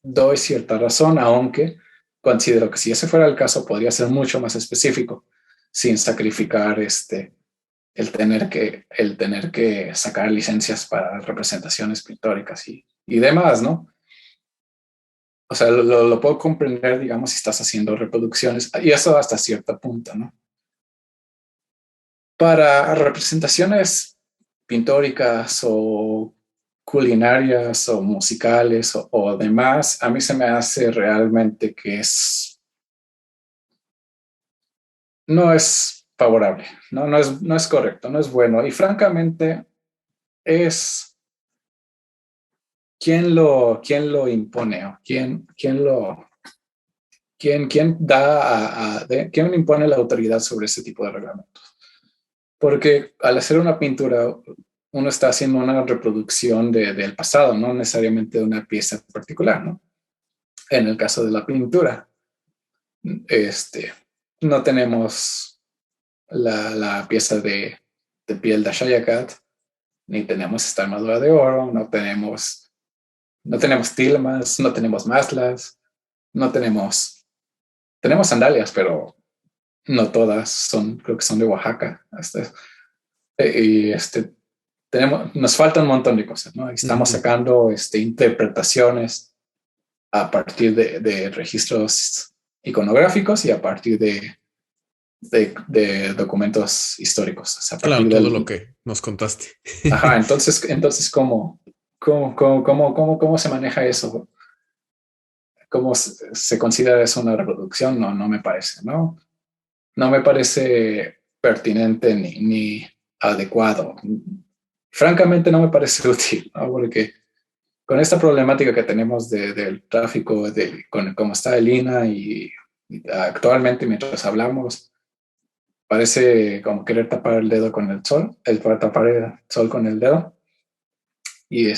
doy cierta razón, aunque considero que si ese fuera el caso, podría ser mucho más específico, sin sacrificar el tener que sacar licencias para representaciones pictóricas y demás, ¿no? O sea, lo puedo comprender, digamos, si estás haciendo reproducciones, y eso hasta cierto punto, ¿no? Para representaciones pintóricas o culinarias o musicales o demás, a mí se me hace realmente que no es favorable, no es correcto, no es bueno. Y francamente, es quién lo impone o quién impone la autoridad sobre ese tipo de reglamentos. Porque al hacer una pintura, uno está haciendo una reproducción del pasado, no necesariamente de una pieza particular, ¿no? En el caso de la pintura, este, no tenemos la pieza de piel de Shayakat, ni tenemos esta armadura de oro, no tenemos tilmas, no tenemos maslas, no tenemos sandalias, pero no todas creo que son de Oaxaca. Y nos falta un montón de cosas, ¿no? Estamos sacando interpretaciones a partir de registros iconográficos y a partir de documentos históricos. O sea, a Claro, partir todo lo que nos contaste. Ajá, entonces ¿cómo se maneja eso? ¿Cómo se considera eso una reproducción? No me parece, ¿no? No me parece pertinente ni adecuado. Francamente, no me parece útil, ¿no? Porque con esta problemática que tenemos del tráfico, con cómo está el INAH y actualmente mientras hablamos, parece como querer tapar el dedo con el sol, tapar el sol con el dedo. Y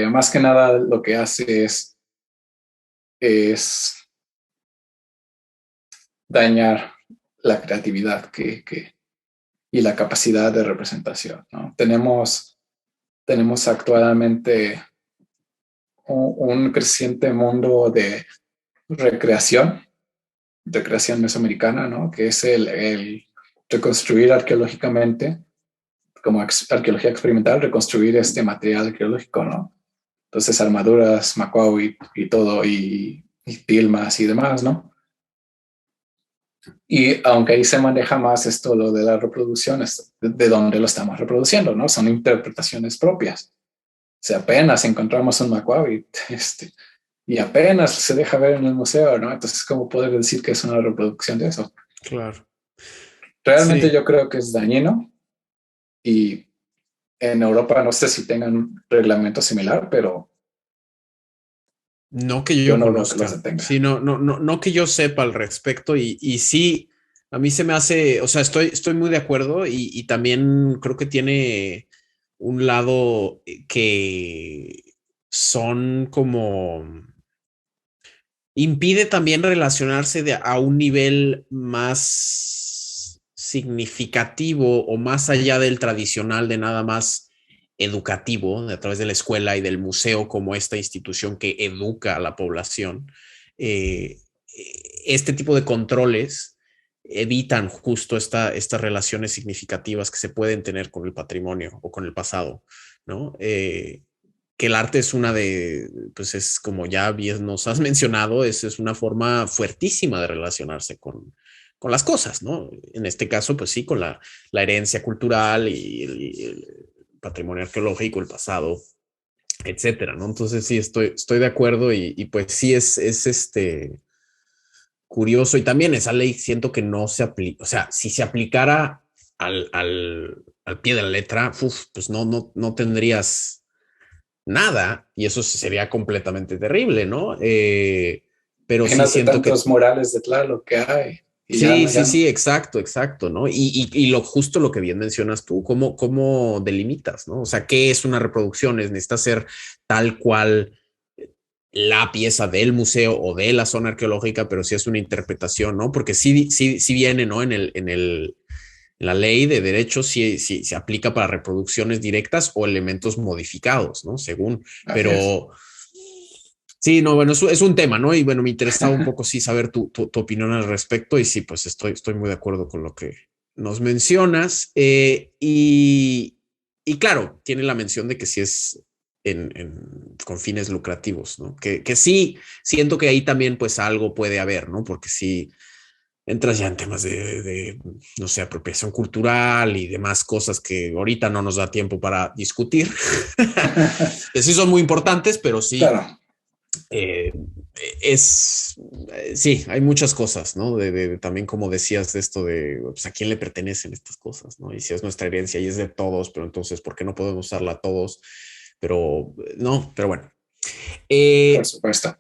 más que nada lo que hace es dañar la creatividad y la capacidad de representación, ¿no? Tenemos actualmente un creciente mundo de recreación mesoamericana, ¿no? Que es el reconstruir arqueológicamente, como arqueología experimental, reconstruir este material arqueológico, ¿no? Entonces, armaduras, macuau y todo, y tilmas y demás, ¿no? Y aunque ahí se maneja más esto, lo de la reproducción, de dónde lo estamos reproduciendo, ¿no? Son interpretaciones propias. O sea, apenas encontramos un macuau y apenas se deja ver en el museo, ¿no? Entonces, ¿cómo poder decir que es una reproducción de eso? Claro. Realmente Sí. yo creo que es dañino y en Europa no sé si tengan un reglamento similar, pero No que yo yo no veo que los conozca. detenga. Sí, no que yo sepa al respecto y sí, A mí se me hace, o sea, estoy muy de acuerdo y también creo que tiene un lado que son como impide también relacionarse a un nivel más significativo o más allá del tradicional de nada más educativo, a través de la escuela y del museo como esta institución que educa a la población. Eh, este tipo de controles evitan justo estas relaciones significativas que se pueden tener con el patrimonio o con el pasado, ¿no? Que el arte es una de, pues es como ya bien nos has mencionado, es una forma fuertísima de relacionarse con las cosas, ¿no? En este caso, pues sí, con la herencia cultural y el patrimonio arqueológico, el pasado, etcétera, ¿no? Entonces sí, estoy de acuerdo y pues sí es curioso y también esa ley siento que no se aplica, o sea, si se aplicara al pie de la letra, pues no tendrías nada y eso sería completamente terrible, ¿no? Pero sí Imagínate siento que tantos murales de Tlaloc que hay y ya sí, no, sí, ya no. sí, exacto, ¿no? Y lo justo lo que bien mencionas tú, cómo delimitas, ¿no? O sea, ¿qué es una reproducción? Es necesita ser tal cual la pieza del museo o de la zona arqueológica, pero sí es una interpretación, ¿no? Porque sí viene, ¿no? En la ley de derechos sí se aplica para reproducciones directas o elementos modificados, ¿no? Según, Así es. pero sí, no, bueno, es un tema, ¿no? Y bueno, me interesaba un poco, sí, saber tu opinión al respecto y sí, pues estoy muy de acuerdo con lo que nos mencionas. Y claro, tiene la mención de que sí es con fines lucrativos, ¿no? Que sí, siento que ahí también pues algo puede haber, ¿no? Porque sí entras ya en temas no sé, apropiación cultural y demás cosas que ahorita no nos da tiempo para discutir, que sí son muy importantes, pero sí Claro, eh, sí, hay muchas cosas, ¿no? También como decías de esto de, pues, a quién le pertenecen estas cosas, ¿no? Y si es nuestra herencia y es de todos, pero entonces, ¿por qué no podemos usarla todos? Pero, no, pero bueno. por Eh, supuesto.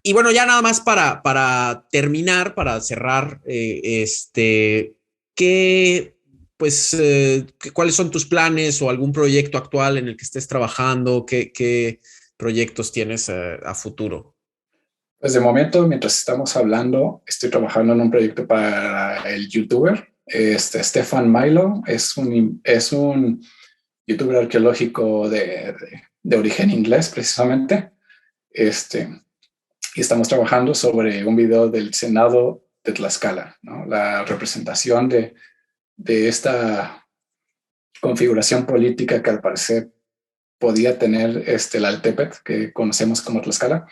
y bueno, ya nada más para terminar, para cerrar, ¿qué, pues, cuáles son tus planes o algún proyecto actual en el que estés trabajando? ¿Qué proyectos tienes a futuro? Pues de momento, mientras estamos hablando, estoy trabajando en un proyecto para el youtuber. Stefan Milo es un youtuber arqueológico de origen inglés, precisamente. Este, y estamos trabajando sobre un video del Senado de Tlaxcala, ¿no? La representación de esta configuración política que al parecer podía tener el Altepedt, que conocemos como Tlaxcala.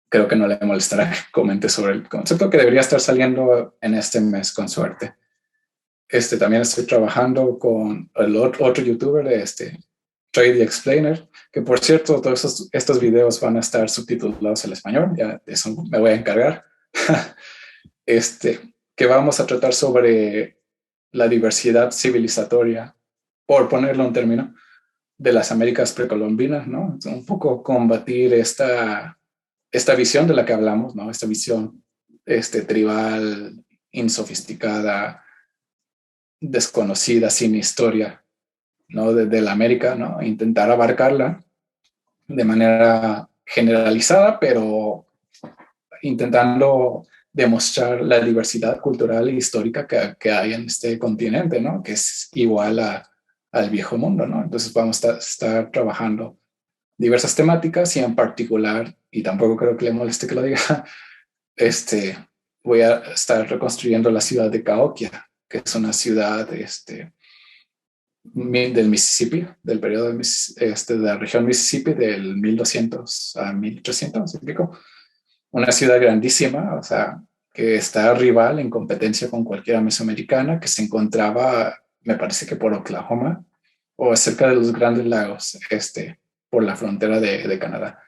Creo que no le molestará que comente sobre el concepto, que debería estar saliendo en este mes con suerte. También estoy trabajando con el otro youtuber, Trade Explainer, que por cierto, todos estos videos van a estar subtitulados al español, ya de eso me voy a encargar. Que vamos a tratar sobre la diversidad civilizatoria, por ponerlo en término, de las Américas precolombinas, ¿no? Un poco combatir esta visión de la que hablamos, ¿no? Esta visión tribal, insofisticada, desconocida, sin historia, ¿no? De la América, ¿no? Intentar abarcarla de manera generalizada, pero intentando demostrar la diversidad cultural e histórica que hay en este continente, ¿no? Que es igual al viejo mundo, ¿no? Entonces vamos a estar trabajando diversas temáticas y en particular, y tampoco creo que le moleste que lo diga, este, voy a estar reconstruyendo la ciudad de Cahokia, que es una ciudad del Mississippi, del periodo de la región Mississippi del 1200 a 1300 y pico. Una ciudad grandísima, o sea, que está rival en competencia con cualquiera mesoamericana, que se encontraba, me parece que por Oklahoma o cerca de los Grandes Lagos, por la frontera de Canadá.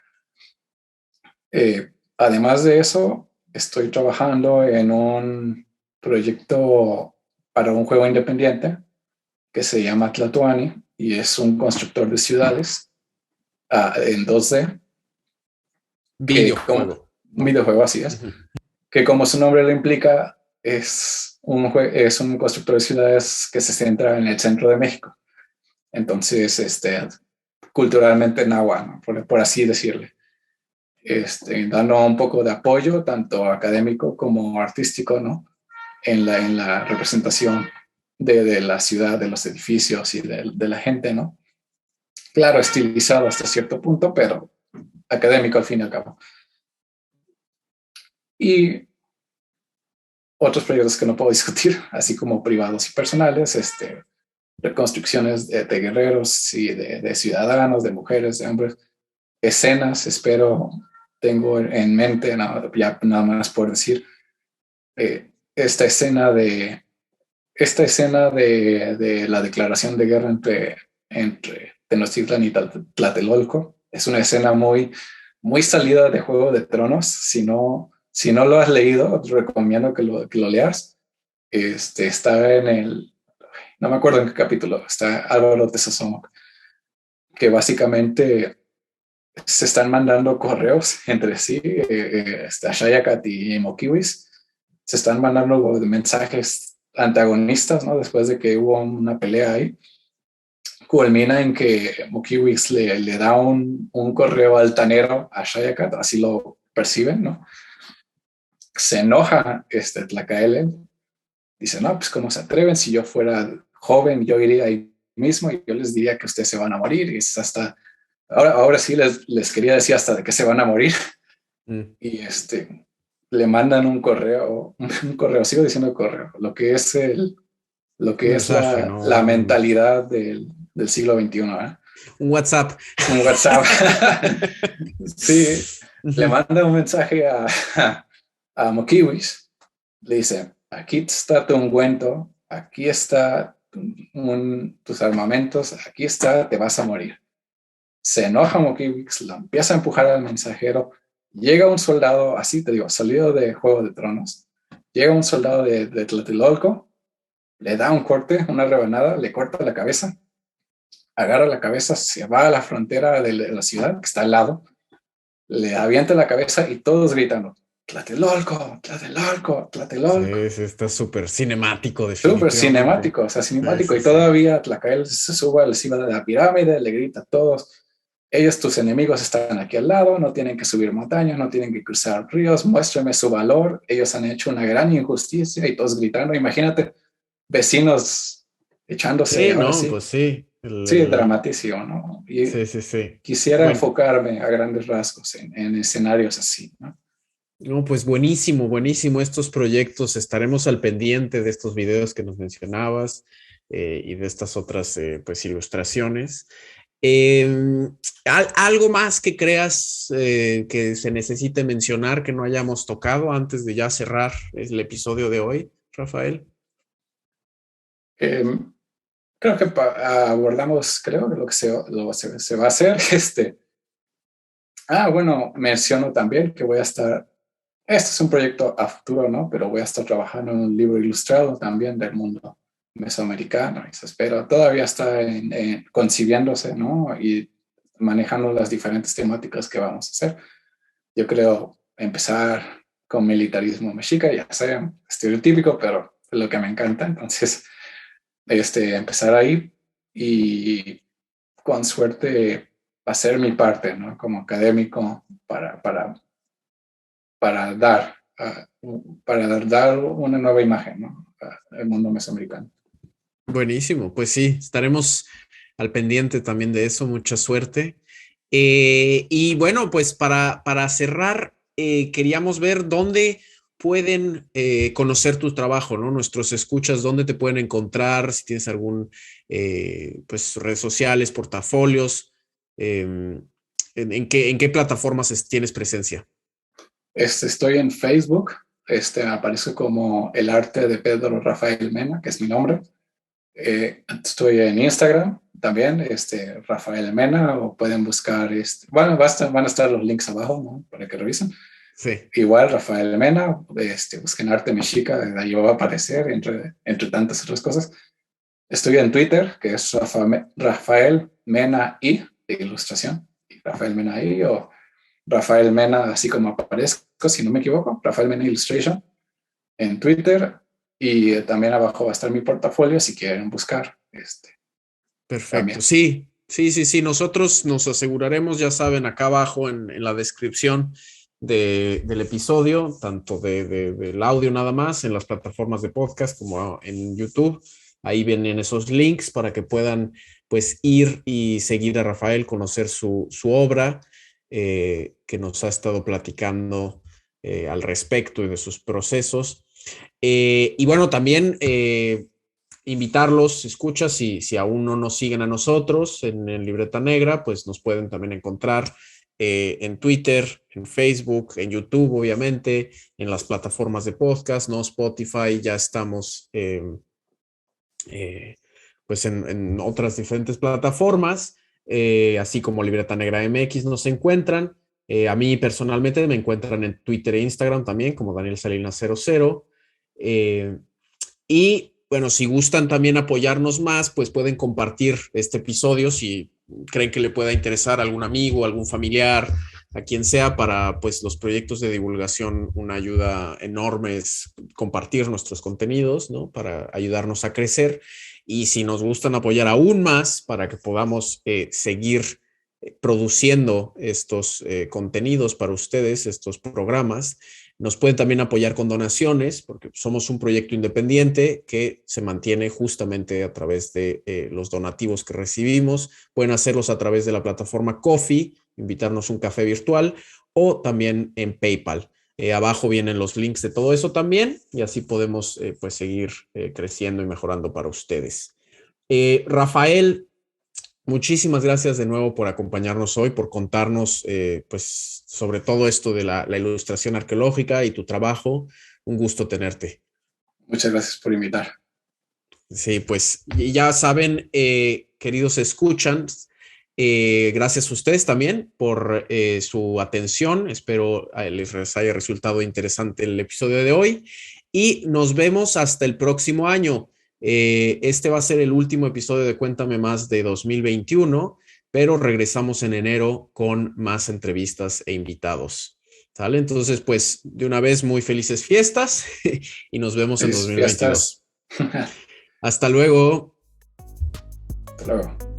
Además de eso, estoy trabajando en un proyecto para un juego independiente que se llama Tlatoani y es un constructor de ciudades en 2D, que como Videojuego. un videojuego así es, Ujú. que como su nombre lo implica, es un constructor de ciudades que se centra en el centro de México. Entonces, culturalmente náhuatl, ¿no? por así decirle. Dando un poco de apoyo, tanto académico como artístico, ¿no? En la representación de la ciudad, de los edificios y de la gente, ¿no? Claro, estilizado hasta cierto punto, pero académico al fin y al cabo. Y otros proyectos que no puedo discutir, así como privados y personales, reconstrucciones de guerreros y de ciudadanos, de mujeres, de hombres, escenas, espero, tengo en mente, ya nada más por decir, esta escena de la declaración de guerra entre Tenochtitlan y Tlatelolco. Es una escena muy salida de Juego de Tronos. Si no lo has leído, te recomiendo que lo leas. Está no me acuerdo en qué capítulo, está Álvaro de Sazón, que básicamente se están mandando correos entre sí, está Shayakat y Mokiwis, se están mandando mensajes antagonistas, ¿no? Después de que hubo una pelea ahí, culmina en que Mokiwis le da un correo altanero a Shayakat, así lo perciben, ¿no? Se enoja Tlacaelen, dice, no, pues cómo se atreven, si yo fuera joven, yo iría ahí mismo y yo les diría que ustedes se van a morir, y es hasta, ahora sí les quería decir hasta de que se van a morir, y le mandan un correo, sigo diciendo correo, lo que es lo que es mensaje, ¿no? la mentalidad del siglo XXI, ¿eh? Un WhatsApp. Un WhatsApp. Sí, le manda un mensaje a Mokiwis, le dice, aquí está tu ungüento, aquí está tus armamentos, aquí está, te vas a morir. Se enoja Mokiwis, lo empieza a empujar al mensajero, llega un soldado, así te digo, salido de Juego de Tronos, llega un soldado de Tlatelolco, le da un corte, una rebanada, le corta la cabeza, agarra la cabeza, se va a la frontera de la ciudad, que está al lado, le avienta la cabeza y todos gritando, Tlatelolco, Tlatelolco, Tlatelolco. Sí, sí, está súper cinemático, Súper definitivamente. cinemático, o sea, Sí, cinemático. sí, Y sí. todavía Tlacael se sube encima de la pirámide, le grita a todos, ellos, tus enemigos, están aquí al lado, no tienen que subir montañas, no tienen que cruzar ríos, muéstrame su valor, ellos han hecho una gran injusticia, y todos gritando. Imagínate, vecinos echándose, Sí, ahora no, sí. pues sí. Sí, dramatísimo, ¿no? Y Sí, sí, sí. quisiera Bueno, enfocarme a grandes rasgos en escenarios así, ¿no? no, pues buenísimo, buenísimo estos proyectos. Estaremos al pendiente de estos videos que nos mencionabas y de estas otras pues ilustraciones. ¿Algo más que creas que se necesite mencionar que no hayamos tocado antes de ya cerrar el episodio de hoy, Rafael? Eh, Creo que abordamos, creo que lo que se va a hacer, bueno, menciono también que voy a estar, este es un proyecto a futuro, ¿no? Pero voy a estar trabajando en un libro ilustrado también del mundo mesoamericano, y se espera, todavía está concibiéndose, ¿no? Y manejando las diferentes temáticas que vamos a hacer. Yo creo empezar con militarismo mexica, ya sea estereotípico, pero es lo que me encanta, entonces, empezar ahí y con suerte hacer mi parte, ¿no? Como académico para dar, para dar una nueva imagen, ¿no? Al mundo mesoamericano. Buenísimo, pues sí, estaremos al pendiente también de eso, mucha suerte. Y bueno, pues para cerrar, queríamos ver dónde pueden conocer tu trabajo, ¿no? Nuestros escuchas, dónde te pueden encontrar, si tienes algún, pues redes sociales, portafolios, en qué plataformas tienes presencia. Estoy en Facebook, aparece como El Arte de Pedro Rafael Mena, que es mi nombre. Estoy en Instagram también, Rafael Mena, o pueden buscar, bueno, van a estar los links abajo, ¿no? Para que revisen. Sí. Igual Rafael Mena, busquen Arte Mexica, ahí va a aparecer, entre tantas otras cosas. Estoy en Twitter, que es Rafael Mena I, de ilustración, Rafael Mena I, o Rafael Mena, así como aparezco, si no me equivoco, Rafael Mena Illustration. en Twitter, y también abajo va a estar mi portafolio si quieren buscar. Perfecto. También. Sí. Nosotros nos aseguraremos, ya saben, acá abajo en la descripción del episodio, tanto del audio nada más, en las plataformas de podcast como en YouTube. Ahí vienen esos links para que puedan pues ir y seguir a Rafael, conocer su obra, que nos ha estado platicando al respecto y de sus procesos. Y bueno, también invitarlos, escucha, si aún no nos siguen a nosotros en Libreta Negra, pues nos pueden también encontrar en Twitter, en Facebook, en YouTube, obviamente, en las plataformas de podcast, ¿no? Spotify, ya estamos pues en otras diferentes plataformas, así como Libreta Negra MX nos encuentran. A mí personalmente me encuentran en Twitter e Instagram también como Daniel Salinas 00. Y bueno, si gustan también apoyarnos más, pues pueden compartir este episodio si creen que le pueda interesar a algún amigo, algún familiar, a quien sea, para pues los proyectos de divulgación. Una ayuda enorme es compartir nuestros contenidos, ¿no? Para ayudarnos a crecer. Y si nos gustan apoyar aún más para que podamos seguir produciendo estos contenidos para ustedes, estos programas, nos pueden también apoyar con donaciones, porque somos un proyecto independiente que se mantiene justamente a través de los donativos que recibimos. Pueden hacerlos a través de la plataforma Ko-fi, invitarnos un café virtual, o también en PayPal. Abajo vienen los links de todo eso también, y así podemos pues seguir creciendo y mejorando para ustedes. Rafael, muchísimas gracias de nuevo por acompañarnos hoy, por contarnos pues sobre todo esto de la ilustración arqueológica y tu trabajo. Un gusto tenerte. Muchas gracias por invitar. Sí, pues ya saben, queridos escuchan, gracias a ustedes también por su atención. Espero les haya resultado interesante el episodio de hoy y nos vemos hasta el próximo año. Este va a ser el último episodio de Cuéntame Más de 2021, pero regresamos en enero con más entrevistas e invitados. ¿Sale? Entonces, pues de una vez, muy felices fiestas y nos vemos en 2022. Hasta luego. Hasta luego.